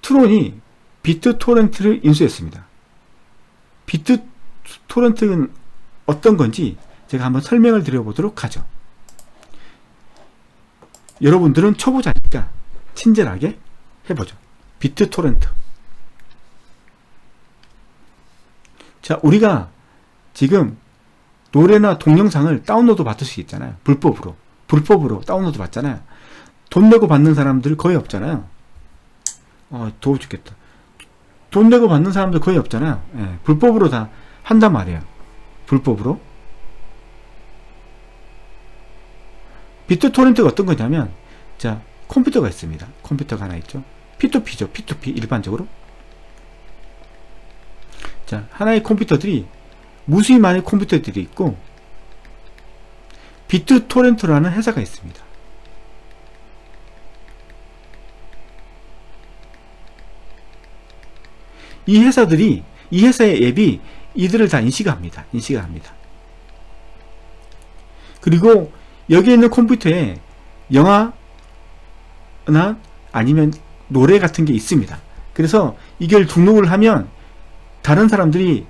트론이 비트토렌트를 인수했습니다. 비트토렌트는 어떤 건지 제가 한번 설명을 드려보도록 하죠. 여러분들은 초보자니까 친절하게 해보죠. 비트토렌트. 자, 우리가 지금 노래나 동영상을 다운로드 받을 수 있잖아요. 불법으로 다운로드 받잖아요. 돈 내고 받는 사람들 거의 없잖아요. 더워 죽겠다. 돈 내고 받는 사람들 거의 없잖아요. 예, 불법으로 다 한단 말이에요. 불법으로. 비트토렌트가 어떤 거냐면, 자, 컴퓨터가 있습니다. 컴퓨터가 하나 있죠. P2P죠. P2P 일반적으로. 자, 하나의 컴퓨터들이 무수히 많은 컴퓨터들이 있고, 비트토렌트라는 회사가 있습니다. 이 회사의 앱이 이들을 다 인식합니다. 그리고 여기에 있는 컴퓨터에 영화나 아니면 노래 같은 게 있습니다. 그래서 이걸 등록을 하면 다른 사람들이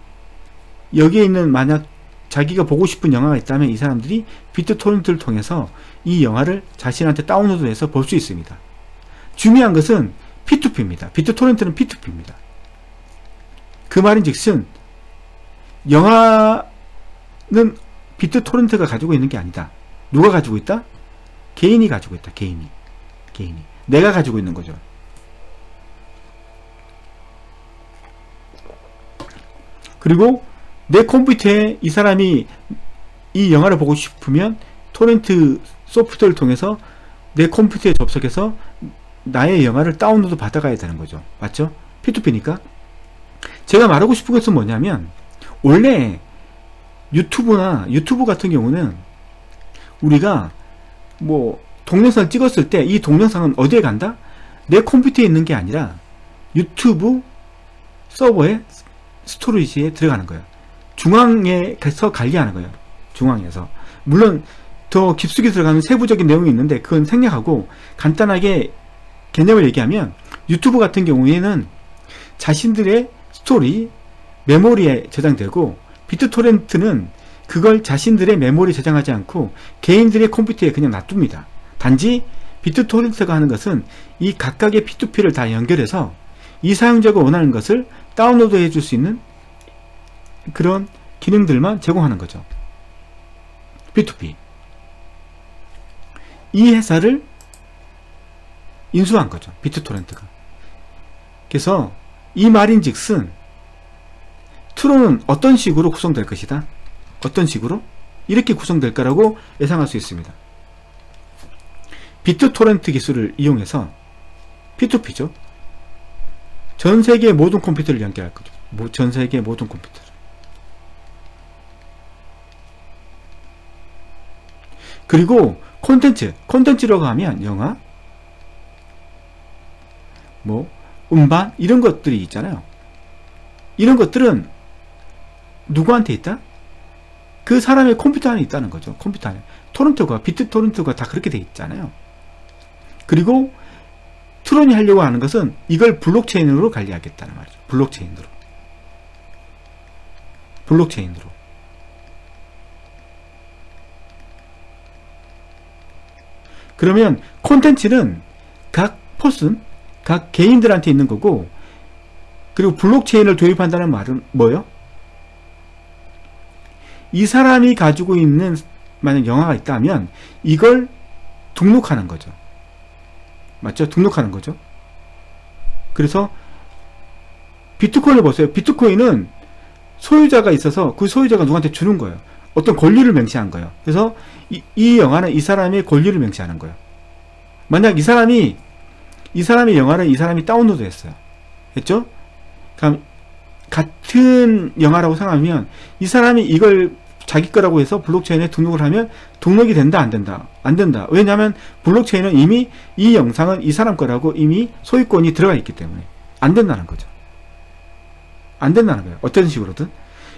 여기에 있는, 만약 자기가 보고 싶은 영화가 있다면 이 사람들이 비트토렌트를 통해서 이 영화를 자신한테 다운로드해서 볼 수 있습니다. 중요한 것은 P2P입니다. 비트토렌트는 P2P입니다. 그 말인즉슨 영화는 비트토렌트가 가지고 있는 게 아니다. 누가 가지고 있다? 개인이 가지고 있다. 개인이. 내가 가지고 있는 거죠. 그리고 내 컴퓨터에 이 사람이 이 영화를 보고 싶으면 토렌트 소프트를 통해서 내 컴퓨터에 접속해서 나의 영화를 다운로드 받아가야 되는 거죠. 맞죠? P2P니까. 제가 말하고 싶은 것은 뭐냐면, 원래 유튜브 같은 경우는 우리가 뭐 동영상을 찍었을 때 이 동영상은 어디에 간다? 내 컴퓨터에 있는 게 아니라 유튜브 서버의 스토리지에 들어가는 거예요. 중앙에서 관리하는 거예요. 중앙에서. 물론 더 깊숙이 들어가는 세부적인 내용이 있는데 그건 생략하고, 간단하게 개념을 얘기하면, 유튜브 같은 경우에는 자신들의 스토리 메모리에 저장되고, 비트토렌트는 그걸 자신들의 메모리에 저장하지 않고 개인들의 컴퓨터에 그냥 놔둡니다. 단지 비트토렌트가 하는 것은 이 각각의 P2P를 다 연결해서 이 사용자가 원하는 것을 다운로드 해줄 수 있는 그런 기능들만 제공하는 거죠. P2P. 이 회사를 인수한 거죠. 비트토렌트가. 그래서 이 말인즉슨 트론은 어떤 식으로 구성될 것이다. 어떤 식으로? 이렇게 구성될 거라고 예상할 수 있습니다. 비트토렌트 기술을 이용해서 P2P죠. 전 세계의 모든 컴퓨터를 연결할 거죠. 전 세계의 모든 컴퓨터를. 그리고 콘텐츠라고 하면 영화, 뭐 음반 이런 것들이 있잖아요. 이런 것들은 누구한테 있다? 그 사람의 컴퓨터 안에 있다는 거죠. 컴퓨터 안에. 비트토렌트가 다 그렇게 돼 있잖아요. 그리고 트론이 하려고 하는 것은 이걸 블록체인으로 관리하겠다는 말이죠. 블록체인으로. 그러면 콘텐츠는 각 개인들한테 있는 거고, 그리고 블록체인을 도입한다는 말은 뭐예요? 이 사람이 가지고 있는, 만약 영화가 있다면 이걸 등록하는 거죠. 맞죠? 등록하는 거죠. 그래서 비트코인을 보세요. 비트코인은 소유자가 있어서 그 소유자가 누구한테 주는 거예요. 어떤 권리를 명시한 거예요. 그래서 이 영화는 이 사람의 권리를 명시하는 거예요. 만약 이 사람의 영화를 이 사람이 다운로드 했어요. 했죠? 그럼 같은 영화라고 생각하면 이 사람이 이걸 자기 거라고 해서 블록체인에 등록을 하면 등록이 된다, 안 된다? 안 된다. 왜냐하면 블록체인은 이미 이 영상은 이 사람 거라고 이미 소유권이 들어가 있기 때문에 안 된다는 거죠. 안 된다는 거예요. 어떤 식으로든.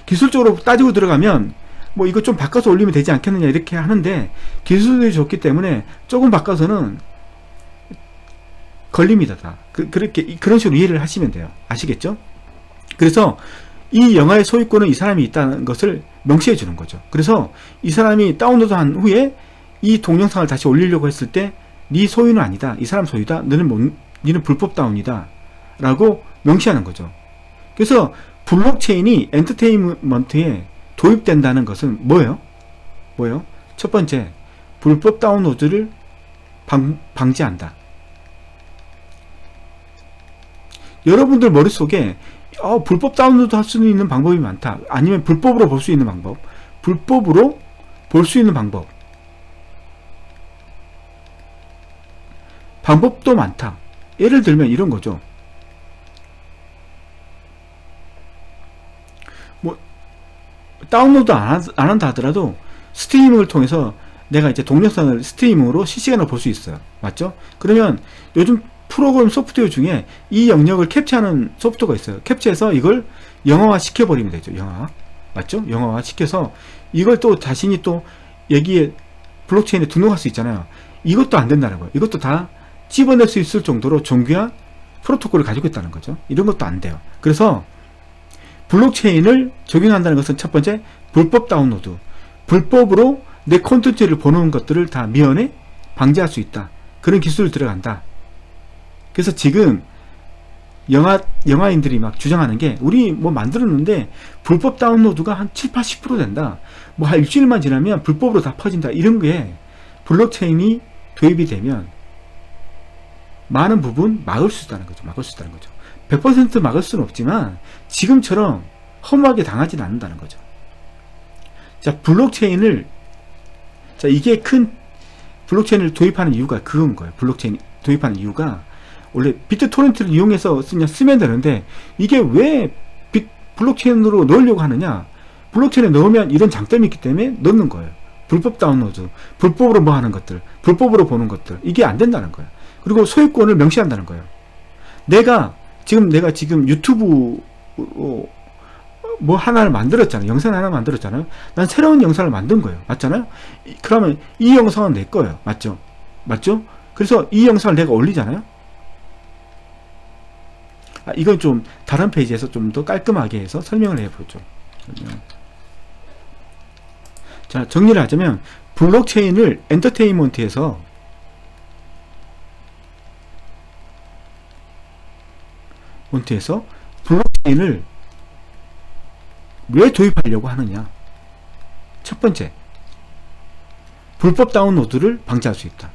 기술적으로 따지고 들어가면 뭐 이거 좀 바꿔서 올리면 되지 않겠느냐 이렇게 하는데, 기술이 좋기 때문에 조금 바꿔서는 걸립니다. 다. 그런 식으로 이해를 하시면 돼요. 아시겠죠? 그래서 이 영화의 소유권은 이 사람이 있다는 것을 명시해 주는 거죠. 그래서 이 사람이 다운로드한 후에 이 동영상을 다시 올리려고 했을 때 네 소유는 아니다, 이 사람 소유다, 너는 불법 다운이다 라고 명시하는 거죠. 그래서 블록체인이 엔터테인먼트에 도입된다는 것은 뭐예요? 첫 번째, 불법 다운로드를 방지한다. 여러분들 머릿속에 불법 다운로드 할 수 있는 방법이 많다, 아니면 불법으로 볼 수 있는 방법, 불법으로 볼 수 있는 방법도 많다. 예를 들면 이런 거죠. 뭐 다운로드 안 한다 하더라도 스트리밍을 통해서 내가 이제 동영상을 스트리밍으로 실시간으로 볼 수 있어요. 맞죠? 그러면 요즘 프로그램 소프트웨어 중에 이 영역을 캡처하는 소프트웨어가 있어요. 캡처해서 이걸 영화화 시켜버리면 되죠. 영화. 맞죠? 영화화 시켜서 이걸 또 자신이 또 여기에 블록체인에 등록할 수 있잖아요. 이것도 안 된다는 거예요. 이것도 다 집어낼 수 있을 정도로 정교한 프로토콜을 가지고 있다는 거죠. 이런 것도 안 돼요. 그래서 블록체인을 적용한다는 것은 첫 번째, 불법 다운로드, 불법으로 내 콘텐츠를 보는 것들을 다 미연에 방지할 수 있다. 그런 기술이 들어간다. 그래서 지금 영화인들이 막 주장하는 게, 우리 뭐 만들었는데 불법 다운로드가 한 7, 80% 된다, 뭐 한 일주일만 지나면 불법으로 다 퍼진다, 이런 게 블록체인이 도입이 되면 많은 부분 막을 수 있다는 거죠. 100% 막을 수는 없지만 지금처럼 허무하게 당하지는 않는다는 거죠. 자, 이게 큰 블록체인을 도입하는 이유가 그건 거예요. 블록체인 도입하는 이유가, 원래 비트토렌트를 이용해서 쓰면 되는데 이게 왜 블록체인으로 넣으려고 하느냐, 블록체인에 넣으면 이런 장점이 있기 때문에 넣는 거예요. 불법 다운로드, 불법으로 뭐 하는 것들, 불법으로 보는 것들, 이게 안 된다는 거예요. 그리고 소유권을 명시한다는 거예요. 내가 지금 유튜브 뭐 하나를 만들었잖아요. 영상 하나 만들었잖아요. 난 새로운 영상을 만든 거예요. 맞잖아요? 그러면 이 영상은 내 거예요. 맞죠? 그래서 이 영상을 내가 올리잖아요. 이건 좀 다른 페이지에서 좀 더 깔끔하게 해서 설명을 해보죠. 자, 정리를 하자면 블록체인을 엔터테인먼트에서 블록체인을 왜 도입하려고 하느냐. 첫 번째, 불법 다운로드를 방지할 수 있다.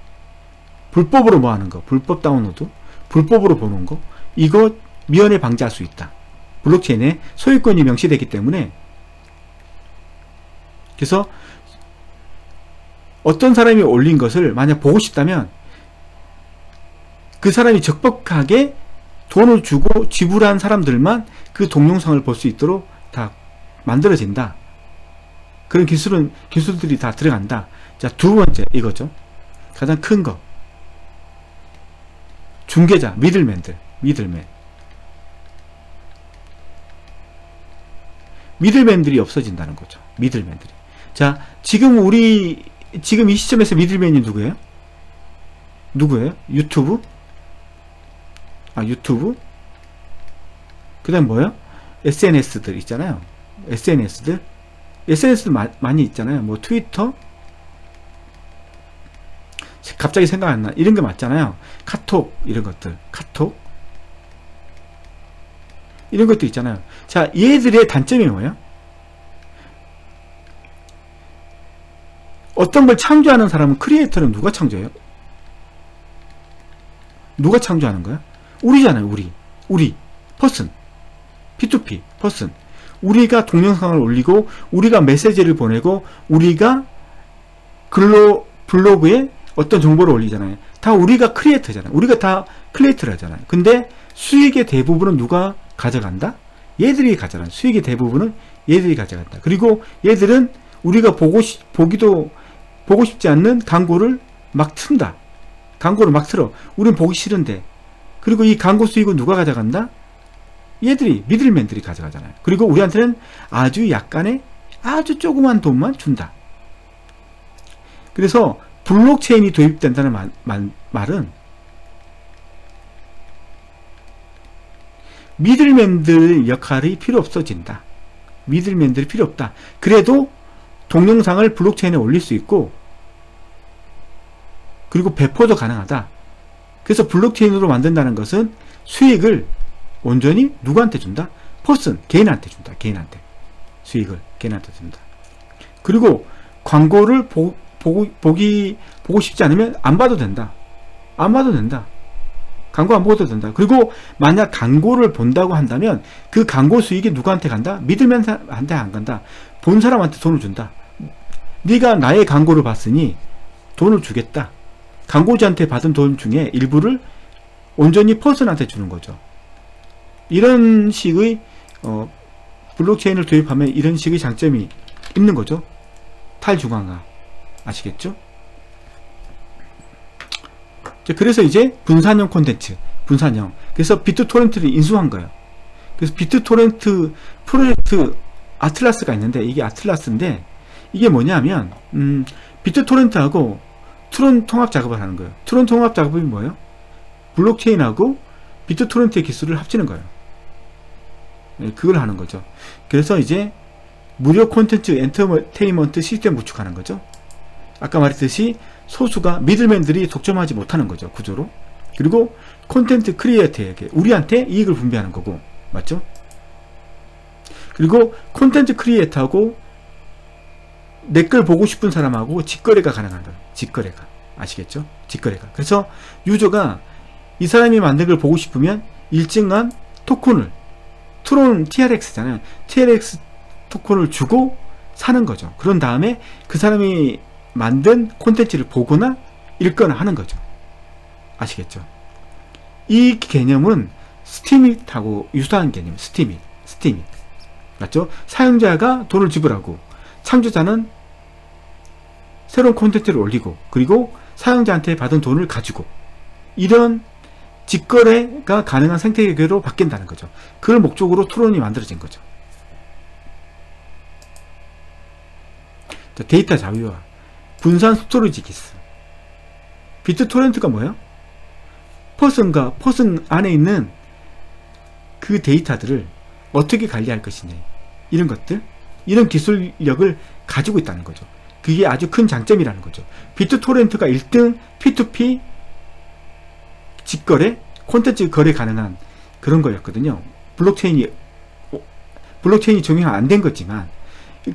불법으로 뭐 하는 거, 불법 다운로드, 불법으로 보는 거, 이거 미연에 방지할 수 있다. 블록체인에 소유권이 명시되기 때문에. 그래서 어떤 사람이 올린 것을 만약 보고 싶다면 그 사람이 적법하게 돈을 주고 지불한 사람들만 그 동영상을 볼 수 있도록 다 만들어진다. 그런 기술들이 다 들어간다. 자, 두 번째 이거죠. 가장 큰 거, 중개자, 미들맨들이 없어진다는 거죠. 미들맨들이. 자, 지금 이 시점에서 미들맨이 누구예요? 유튜브? 그 다음 뭐요? SNS들 있잖아요. SNS들 많이 있잖아요. 뭐 트위터, 갑자기 생각 안 나. 이런 게 맞잖아요. 카톡, 이런 것들. 이런 것도 있잖아요. 자, 얘들의 단점이 뭐예요? 어떤 걸 창조하는 사람은, 크리에이터는 누가 창조해요? 누가 창조하는 거야? 우리잖아요. 우리 퍼슨, P2P 퍼슨. 우리가 동영상을 올리고, 우리가 메시지를 보내고, 우리가 블로그에 어떤 정보를 올리잖아요. 다 우리가 크리에이터잖아요. 우리가 다 크리에이터를 하잖아요. 근데 수익의 대부분은 누가 가져간다? 얘들이 가져간다. 수익의 대부분은 얘들이 가져간다. 그리고 얘들은 우리가 보고 싶지 않는 광고를 막 튼다. 광고를 막 틀어. 우린 보기 싫은데. 그리고 이 광고 수익은 누가 가져간다? 얘들이, 미들맨들이 가져가잖아요. 그리고 우리한테는 아주 약간의 아주 조그만 돈만 준다. 그래서 블록체인이 도입된다는 말은 미들맨들 역할이 필요 없어진다. 미들맨들이 필요 없다. 그래도 동영상을 블록체인에 올릴 수 있고 그리고 배포도 가능하다. 그래서 블록체인으로 만든다는 것은 수익을 온전히 누구한테 준다? 퍼슨, 개인한테 준다. 개인한테. 수익을 개인한테 준다. 그리고 광고를 보고 싶지 않으면 안 봐도 된다. 안 봐도 된다. 광고 안 보도 된다. 그리고 만약 광고를 본다고 한다면 그 광고 수익이 누구한테 간다? 미들맨한테 안 간다. 본 사람한테 돈을 준다. 네가 나의 광고를 봤으니 돈을 주겠다. 광고주한테 받은 돈 중에 일부를 온전히 퍼슨한테 주는 거죠. 이런 식의 블록체인을 도입하면 이런 식의 장점이 있는 거죠. 탈중앙화. 아시겠죠? 그래서 이제 분산형 콘텐츠, 분산형. 그래서 비트토렌트를 인수한 거예요. 그래서 비트토렌트 프로젝트 아틀라스가 있는데, 이게 아틀라스인데, 이게 뭐냐면, 비트토렌트하고 트론 통합 작업을 하는 거예요. 트론 통합 작업이 뭐예요? 블록체인하고 비트토렌트의 기술을 합치는 거예요. 그걸 하는 거죠. 그래서 이제 무료 콘텐츠 엔터테인먼트 시스템 구축하는 거죠. 아까 말했듯이 소수가 미들맨들이 독점하지 못하는 거죠. 구조로. 그리고 콘텐트 크리에이터에게 우리한테 이익을 분배하는 거고, 맞죠? 그리고 콘텐트 크리에이터하고 내 걸 보고 싶은 사람하고 직거래가 가능한 거예요. 직거래가. 아시겠죠? 직거래가. 그래서 유저가 이 사람이 만든 걸 보고 싶으면 일정한 토큰을, 트론 TRX잖아요. TRX 토큰을 주고 사는 거죠. 그런 다음에 그 사람이 만든 콘텐츠를 보거나 읽거나 하는 거죠. 아시겠죠? 이 개념은 스팀잇하고 유사한 개념. 스팀잇. 맞죠? 사용자가 돈을 지불하고 창조자는 새로운 콘텐츠를 올리고 그리고 사용자한테 받은 돈을 가지고 이런 직거래가 가능한 생태계로 바뀐다는 거죠. 그걸 목적으로 트론이 만들어진 거죠. 데이터 자유화, 분산 스토리지 기술. 비트토렌트가 뭐예요? 퍼슨과 퍼슨 안에 있는 그 데이터들을 어떻게 관리할 것이냐, 이런 것들, 이런 기술력을 가지고 있다는 거죠. 그게 아주 큰 장점이라는 거죠. 비트토렌트가 1등 P2P 직거래, 콘텐츠 거래 가능한 그런 거였거든요. 블록체인이 적용 안 된 거지만,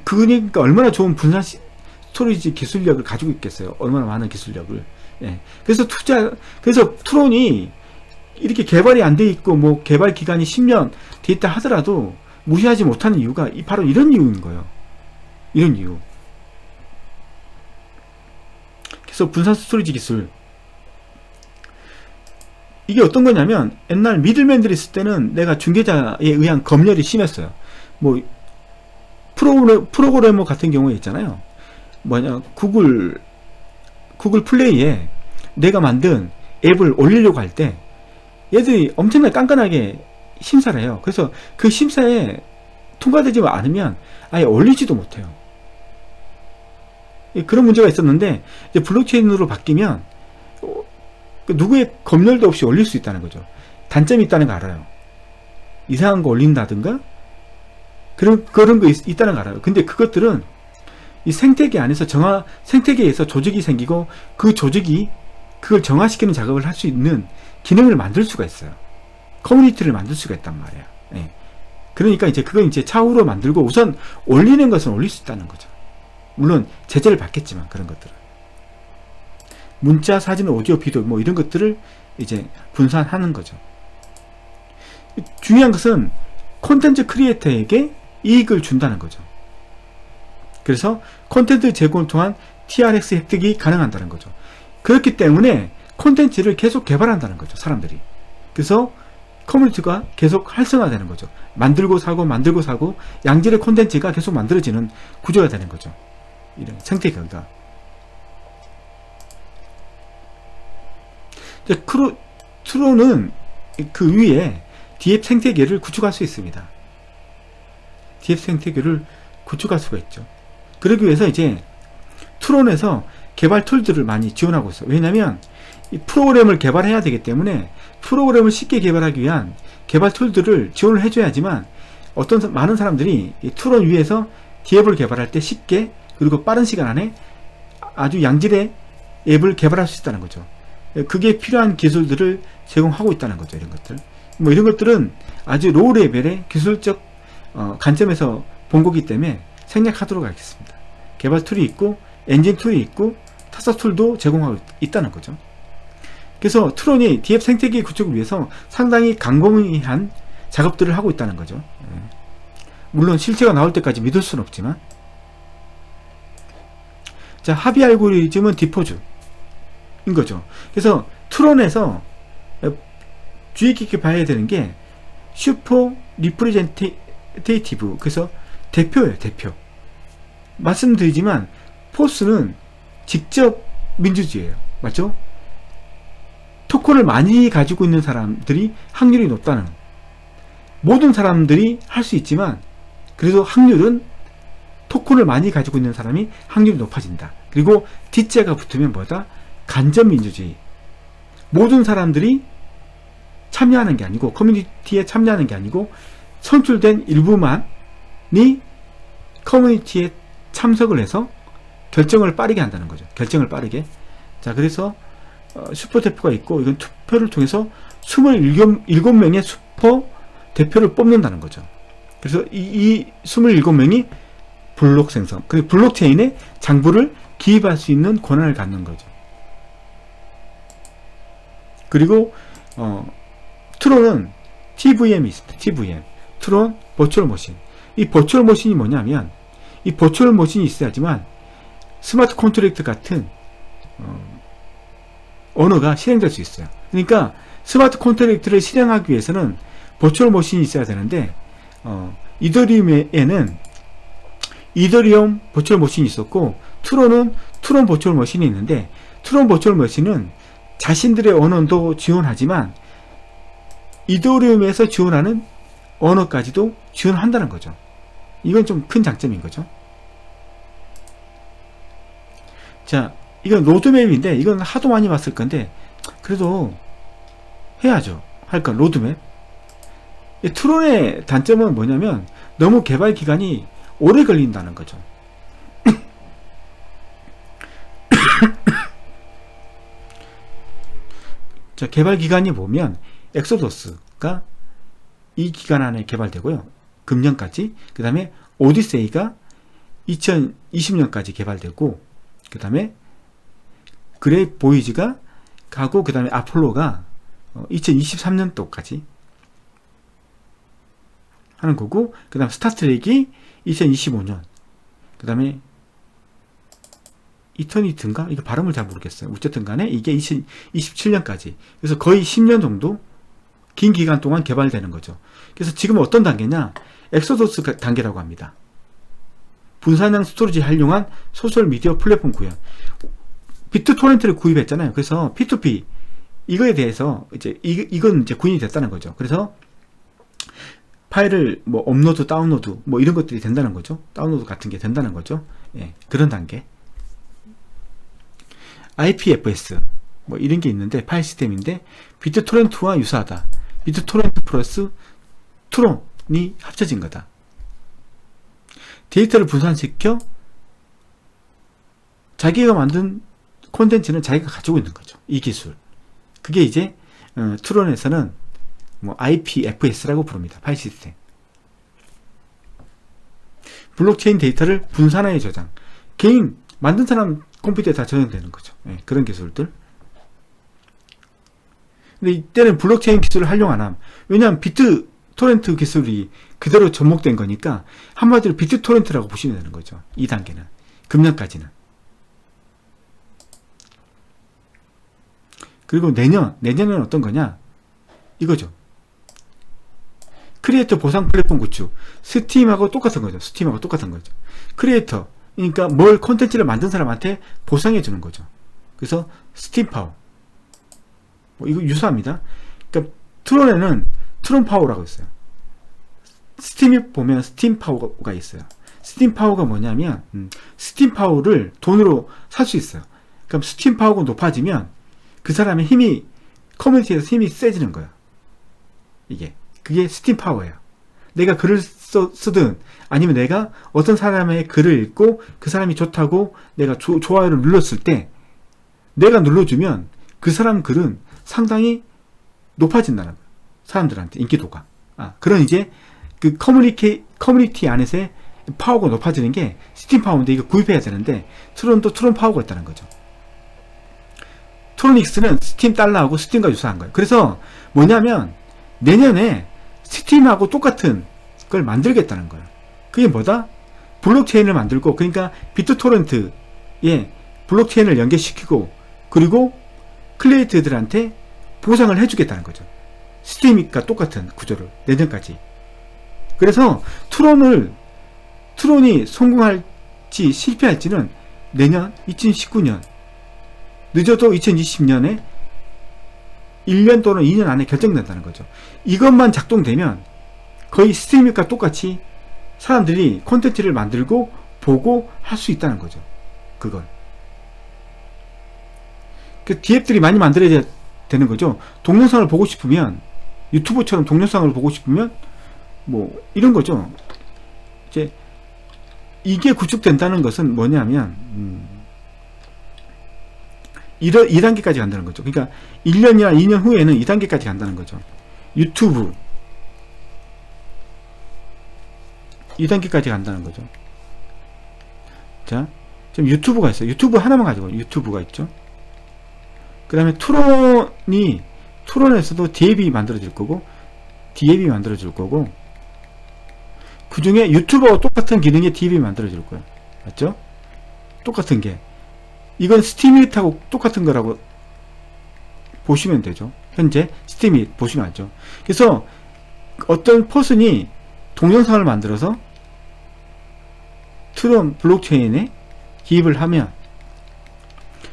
그러니까 얼마나 좋은 분산 스토리지 기술력을 가지고 있겠어요. 얼마나 많은 기술력을. 예. 그래서 트론이 이렇게 개발이 안 돼 있고, 뭐, 개발 기간이 10년 돼 있다 하더라도 무시하지 못하는 이유가 바로 이런 이유인 거예요. 이런 이유. 그래서 분산 스토리지 기술. 이게 어떤 거냐면, 옛날 미들맨들이 있을 때는 내가 중개자에 의한 검열이 심했어요. 뭐, 프로그래머 같은 경우에 있잖아요. 구글 플레이에 내가 만든 앱을 올리려고 할 때, 얘들이 엄청나게 깐깐하게 심사를 해요. 그래서 그 심사에 통과되지 않으면 아예 올리지도 못해요. 그런 문제가 있었는데, 이제 블록체인으로 바뀌면 누구의 검열도 없이 올릴 수 있다는 거죠. 단점이 있다는 거 알아요. 이상한 거 올린다든가 그런 거 있다는 거 알아요. 근데 그것들은 이 생태계 안에서 생태계에서 조직이 생기고 그 조직이 그걸 정화시키는 작업을 할 수 있는 기능을 만들 수가 있어요. 커뮤니티를 만들 수가 있단 말이에요. 예. 그러니까 이제 그건 이제 차후로 만들고 우선 올리는 것은 올릴 수 있다는 거죠. 물론 제재를 받겠지만 그런 것들은. 문자, 사진, 오디오, 비디오 뭐 이런 것들을 이제 분산하는 거죠. 중요한 것은 콘텐츠 크리에이터에게 이익을 준다는 거죠. 그래서 콘텐츠 제공을 통한 TRX 획득이 가능한다는 거죠. 그렇기 때문에 콘텐츠를 계속 개발한다는 거죠. 사람들이. 그래서 커뮤니티가 계속 활성화되는 거죠. 만들고 사고 양질의 콘텐츠가 계속 만들어지는 구조가 되는 거죠. 이런 생태계가. 트론은 그 위에 DF 생태계를 구축할 수 있습니다. DF 생태계를 구축할 수가 있죠. 그러기 위해서 이제 트론에서 개발 툴들을 많이 지원하고 있어요. 왜냐하면 이 프로그램을 개발해야 되기 때문에 프로그램을 쉽게 개발하기 위한 개발 툴들을 지원을 해줘야지만 많은 사람들이 이 트론 위에서 앱을 개발할 때 쉽게 그리고 빠른 시간 안에 아주 양질의 앱을 개발할 수 있다는 거죠. 그게 필요한 기술들을 제공하고 있다는 거죠. 이런 것들. 뭐 이런 것들은 아주 로우 레벨의 기술적 관점에서 본 거기 때문에 생략하도록 하겠습니다. 개발 툴이 있고 엔진 툴이 있고 타사 툴도 제공하고 있다는 거죠. 그래서 트론이 DF 생태계 구축을 위해서 상당히 광범위한 작업들을 하고 있다는 거죠. 물론 실체가 나올 때까지 믿을 수는 없지만. 자, 합의 알고리즘은 디포즈인 거죠. 그래서 트론에서 주의 깊게 봐야 되는 게 슈퍼 리프레젠테이티브, 그래서 대표예요. 대표. 말씀드리지만 포스는 직접 민주주의예요. 맞죠? 토큰을 많이 가지고 있는 사람들이 확률이 높다는, 모든 사람들이 할 수 있지만 그래도 확률은 토큰을 많이 가지고 있는 사람이 확률이 높아진다. 그리고 D자가 붙으면 뭐다? 간접민주주의. 모든 사람들이 참여하는 게 아니고, 커뮤니티에 참여하는 게 아니고 선출된 일부만이 커뮤니티에 참석을 해서 결정을 빠르게 한다는 거죠. 결정을 빠르게. 자, 그래서 슈퍼 대표가 있고, 이건 투표를 통해서 27명의 슈퍼 대표를 뽑는다는 거죠. 그래서 이 27명이 블록 생성, 그리고 블록체인에 장부를 기입할 수 있는 권한을 갖는 거죠. 그리고 트론은 TVM이 있습니다. TVM, 트론 버추얼 머신. 이 버추얼 머신이 뭐냐면, 이 버추얼 머신이 있어야지만 스마트 컨트랙트 같은 언어가 실행될 수 있어요. 그러니까 스마트 컨트랙트를 실행하기 위해서는 버추얼 머신이 있어야 되는데, 이더리움에는 이더리움 버추얼 머신이 있었고, 트론은 트론 버추얼 머신이 있는데, 트론 버추얼 머신은 자신들의 언어도 지원하지만 이더리움에서 지원하는 언어까지도 지원한다는 거죠. 이건 좀 큰 장점인 거죠. 자, 이건 로드맵인데, 이건 하도 많이 봤을 건데 그래도 해야죠. 할 건 로드맵. 트론의 단점은 뭐냐면 너무 개발 기간이 오래 걸린다는 거죠. 자, 개발 기간이 보면 엑소더스가 이 기간 안에 개발되고요. 금년까지. 그 다음에 오디세이가 2020년까지 개발되고, 그 다음에 그레이트 보이즈가 가고, 그 다음에 아폴로가 2023년도까지 하는 거고, 그 다음 스타트랙이 2025년, 그 다음에 이터니트인가? 이거 발음을 잘 모르겠어요. 어쨌든 간에 이게 2027년까지. 그래서 거의 10년 정도 긴 기간 동안 개발되는 거죠. 그래서 지금 어떤 단계냐? 엑소더스 단계라고 합니다. 분산형 스토리지 활용한 소셜미디어 플랫폼 구현. 비트토렌트를 구입했잖아요. 그래서 P2P 이거에 대해서 이건 이제 구현이 됐다는 거죠. 그래서 파일을 뭐 업로드, 다운로드 뭐 이런 것들이 된다는 거죠. 다운로드 같은 게 된다는 거죠. 예, 그런 단계. IPFS 뭐 이런 게 있는데 파일 시스템인데, 비트토렌트와 유사하다. 비트토렌트 플러스 트론이 합쳐진 거다. 데이터를 분산시켜 자기가 만든 콘텐츠는 자기가 가지고 있는 거죠. 이 기술. 그게 이제 트론에서는 뭐 IPFS라고 부릅니다. 파일 시스템. 블록체인 데이터를 분산하여 저장. 개인 만든 사람 컴퓨터에 다 저장되는 거죠. 네, 그런 기술들. 근데 이때는 블록체인 기술을 활용 안 함. 왜냐하면 비트토렌트 기술이 그대로 접목된 거니까 한마디로 비트토렌트라고 보시면 되는 거죠. 2단계는. 금년까지는. 그리고 내년은 어떤 거냐? 이거죠. 크리에이터 보상 플랫폼 구축. 스팀하고 똑같은 거죠. 스팀하고 똑같은 거죠. 크리에이터. 그러니까 뭘 콘텐츠를 만든 사람한테 보상해 주는 거죠. 그래서 스팀 파워. 뭐 이거 유사합니다. 그러니까 트론에는 트론 파워라고 있어요. 스팀이 보면 스팀 파워가 있어요. 스팀 파워가 뭐냐면 스팀 파워를 돈으로 살 수 있어요. 그럼 스팀 파워가 높아지면 그 사람의 힘이 커뮤니티에서 힘이 세지는 거예요. 그게 스팀 파워예요. 내가 글을 쓰든 아니면 내가 어떤 사람의 글을 읽고 그 사람이 좋다고 내가 좋아요를 눌렀을 때 내가 눌러주면 그 사람 글은 상당히 높아진다는 거예요. 사람들한테 인기도가. 그런 이제 그 커뮤니티 안에서의 파워가 높아지는 게 스팀 파워인데 이거 구입해야 되는데 트론도 트론 파워가 있다는 거죠. 트로닉스는 스팀 달러하고 스팀과 유사한 거예요. 그래서 뭐냐면 내년에 스팀하고 똑같은 걸 만들겠다는 거예요. 그게 뭐다? 블록체인을 만들고, 그러니까 비트토렌트에 블록체인을 연계시키고 그리고 클리에이터들한테 보상을 해주겠다는 거죠. 스팀과 똑같은 구조를 내년까지. 그래서 트론이 성공할지 실패할지는 내년 2019년 늦어도 2020년에 1년 또는 2년 안에 결정된다는 거죠. 이것만 작동되면 거의 스트리밍과 똑같이 사람들이 콘텐츠를 만들고 보고 할 수 있다는 거죠. 그걸. 그 디앱들이 많이 만들어야 되는 거죠. 동영상을 보고 싶으면 유튜브처럼 동영상을 보고 싶으면 뭐 이런 거죠. 이제 이게 구축된다는 것은 뭐냐면 2단계까지 간다는 거죠. 그러니까 1년이나 2년 후에는 2단계까지 간다는 거죠. 유튜브 2단계까지 간다는 거죠. 자, 지금 유튜브가 있어요. 유튜브 하나만 가지고 유튜브가 있죠. 그 다음에 트론에서도 디앱이 만들어질 거고 그 중에 유튜버와 똑같은 기능의 디앱이 만들어질 거예요. 맞죠? 똑같은 게 이건 스팀잇하고 똑같은 거라고 보시면 되죠. 현재 스팀잇 보시면 알죠. 그래서 어떤 퍼슨이 동영상을 만들어서 트론 블록체인에 기입을 하면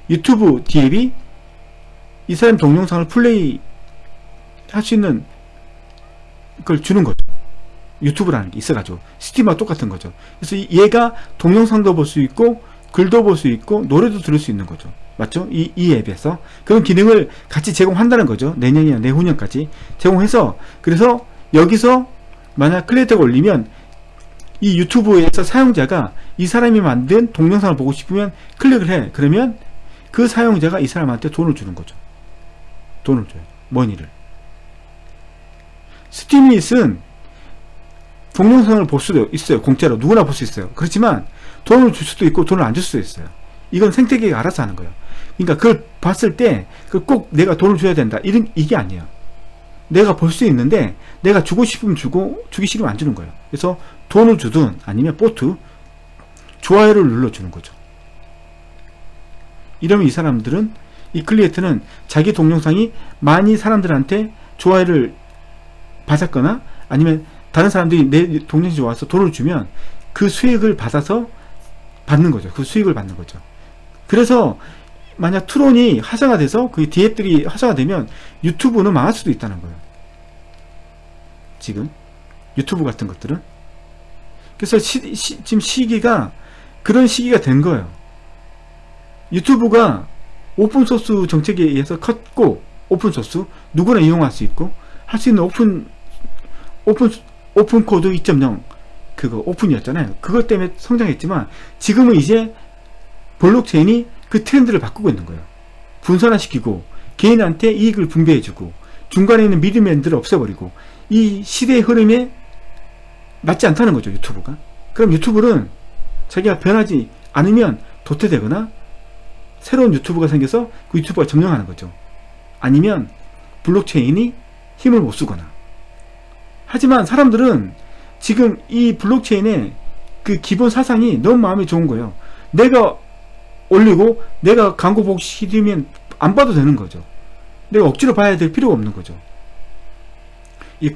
유튜브 디앱이 이 사람 동영상을 플레이 할 수 있는 걸 주는 거죠. 유튜브라는 게 있어가지고 스팀과 똑같은 거죠. 그래서 얘가 동영상도 볼 수 있고 글도 볼 수 있고 노래도 들을 수 있는 거죠. 맞죠? 이 앱에서 그런 기능을 같이 제공한다는 거죠. 내년이나 내후년까지 제공해서, 그래서 여기서 만약 클리에이터가 올리면 이 유튜브에서 사용자가 이 사람이 만든 동영상을 보고 싶으면 클릭을 해. 그러면 그 사용자가 이 사람한테 돈을 주는 거죠. 돈을 줘요. 머니를. 스팀잇은 동영상을 볼 수도 있어요. 공짜로 누구나 볼 수 있어요. 그렇지만 돈을 줄 수도 있고 돈을 안 줄 수도 있어요. 이건 생태계가 알아서 하는 거예요. 그러니까 그걸 봤을 때 꼭 내가 돈을 줘야 된다, 이게 아니에요. 내가 볼 수 있는데 내가 주고 싶으면 주고 주기 싫으면 안 주는 거예요. 그래서 돈을 주든 아니면 보트 좋아요를 눌러주는 거죠. 이러면 이 사람들은, 이 클리에이터는 자기 동영상이 많이 사람들한테 좋아요를 받았거나 아니면 다른 사람들이 내 동영상이 좋아서 돈을 주면 그 수익을 받아서 받는 거죠. 그 수익을 받는 거죠. 그래서 만약 트론이 활성화돼서 그 디앱들이 활성화되면 유튜브는 망할 수도 있다는 거예요. 지금 유튜브 같은 것들은. 그래서 지금 시기가 그런 시기가 된 거예요. 유튜브가 오픈소스 정책에 의해서 컸고, 오픈소스 누구나 이용할 수 있고 할 수 있는 오픈코드 2.0 그거 오픈이었잖아요. 그것 때문에 성장했지만 지금은 이제 블록체인이 그 트렌드를 바꾸고 있는 거예요. 분산화시키고 개인한테 이익을 분배해주고 중간에 있는 미드맨들을 없애버리고 이 시대의 흐름에 맞지 않다는 거죠. 유튜브가. 그럼 유튜브는 자기가 변하지 않으면 도태되거나 새로운 유튜브가 생겨서 그 유튜브가 점령하는 거죠. 아니면 블록체인이 힘을 못 쓰거나. 하지만 사람들은 지금 이 블록체인의 그 기본 사상이 너무 마음에 좋은 거예요. 내가 올리고 내가 광고 보기 싫으면 안 봐도 되는 거죠. 내가 억지로 봐야 될 필요가 없는 거죠.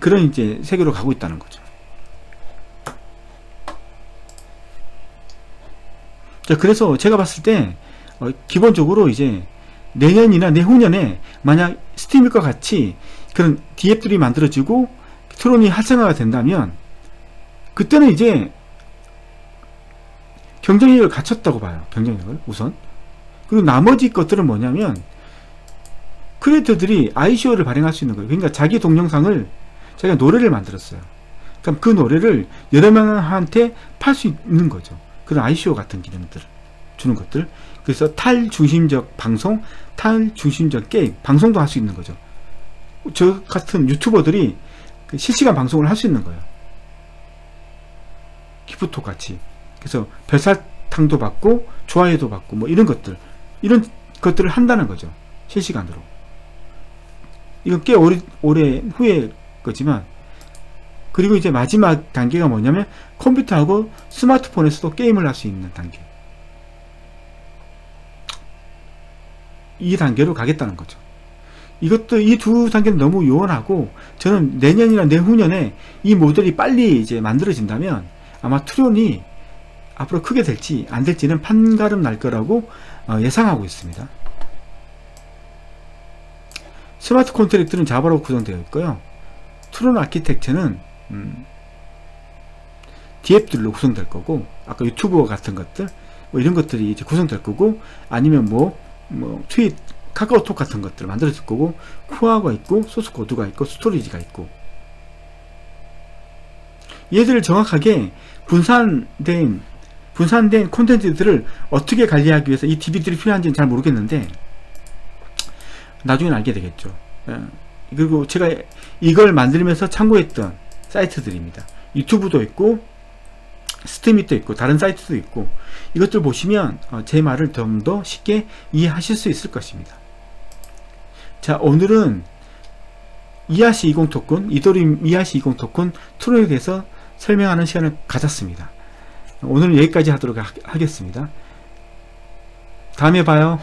그런 이제 세계로 가고 있다는 거죠. 자, 그래서 제가 봤을 때 기본적으로 이제 내년이나 내후년에 만약 스팀일과 같이 그런 디앱들이 만들어지고 트론이 활성화가 된다면 그때는 이제 경쟁력을 갖췄다고 봐요. 경쟁력을 우선. 그리고 나머지 것들은 뭐냐면 크리에이터들이 ICO를 발행할 수 있는 거예요. 그러니까 자기 동영상을 자기가 노래를 만들었어요. 그럼 그 노래를 여러 명한테 팔 수 있는 거죠. 그런 ICO 같은 기능들 주는 것들. 그래서 탈중심적 방송, 탈중심적 게임, 방송도 할 수 있는 거죠. 저 같은 유튜버들이 실시간 방송을 할 수 있는 거예요. 기프톡 같이. 그래서 별사탕도 받고 좋아요도 받고 뭐 이런 것들을 한다는 거죠. 실시간으로. 이건 꽤 오래 후의 거지만, 그리고 이제 마지막 단계가 뭐냐면 컴퓨터하고 스마트폰에서도 게임을 할 수 있는 단계. 이 단계로 가겠다는 거죠. 이것도 이 두 단계는 너무 요원하고, 저는 내년이나 내후년에 이 모델이 빨리 이제 만들어진다면 아마 트론이 앞으로 크게 될지 안 될지는 판가름 날 거라고 예상하고 있습니다. 스마트 컨트랙트는 자바로 구성되어 있고요. 트론 아키텍처는 DApp들로 구성될 거고, 아까 유튜브 같은 것들 뭐 이런 것들이 이제 구성될 거고, 아니면 뭐 트윗, 카카오톡 같은 것들을 만들어질 거고, 코어가 있고 소스 코드가 있고 스토리지가 있고, 얘들을 정확하게 분산된 콘텐츠들을 어떻게 관리하기 위해서 이 DB들이 필요한지는 잘 모르겠는데 나중에 알게 되겠죠. 그리고 제가 이걸 만들면서 참고했던 사이트들입니다. 유튜브도 있고 스트리밋도 있고 다른 사이트도 있고, 이것들 보시면 제 말을 좀 더 쉽게 이해하실 수 있을 것입니다. 자, 오늘은 ERC20 토큰, 이더리움 ERC20 토큰 트론에 대해서 설명하는 시간을 가졌습니다. 오늘은 여기까지 하도록 하겠습니다. 다음에 봐요.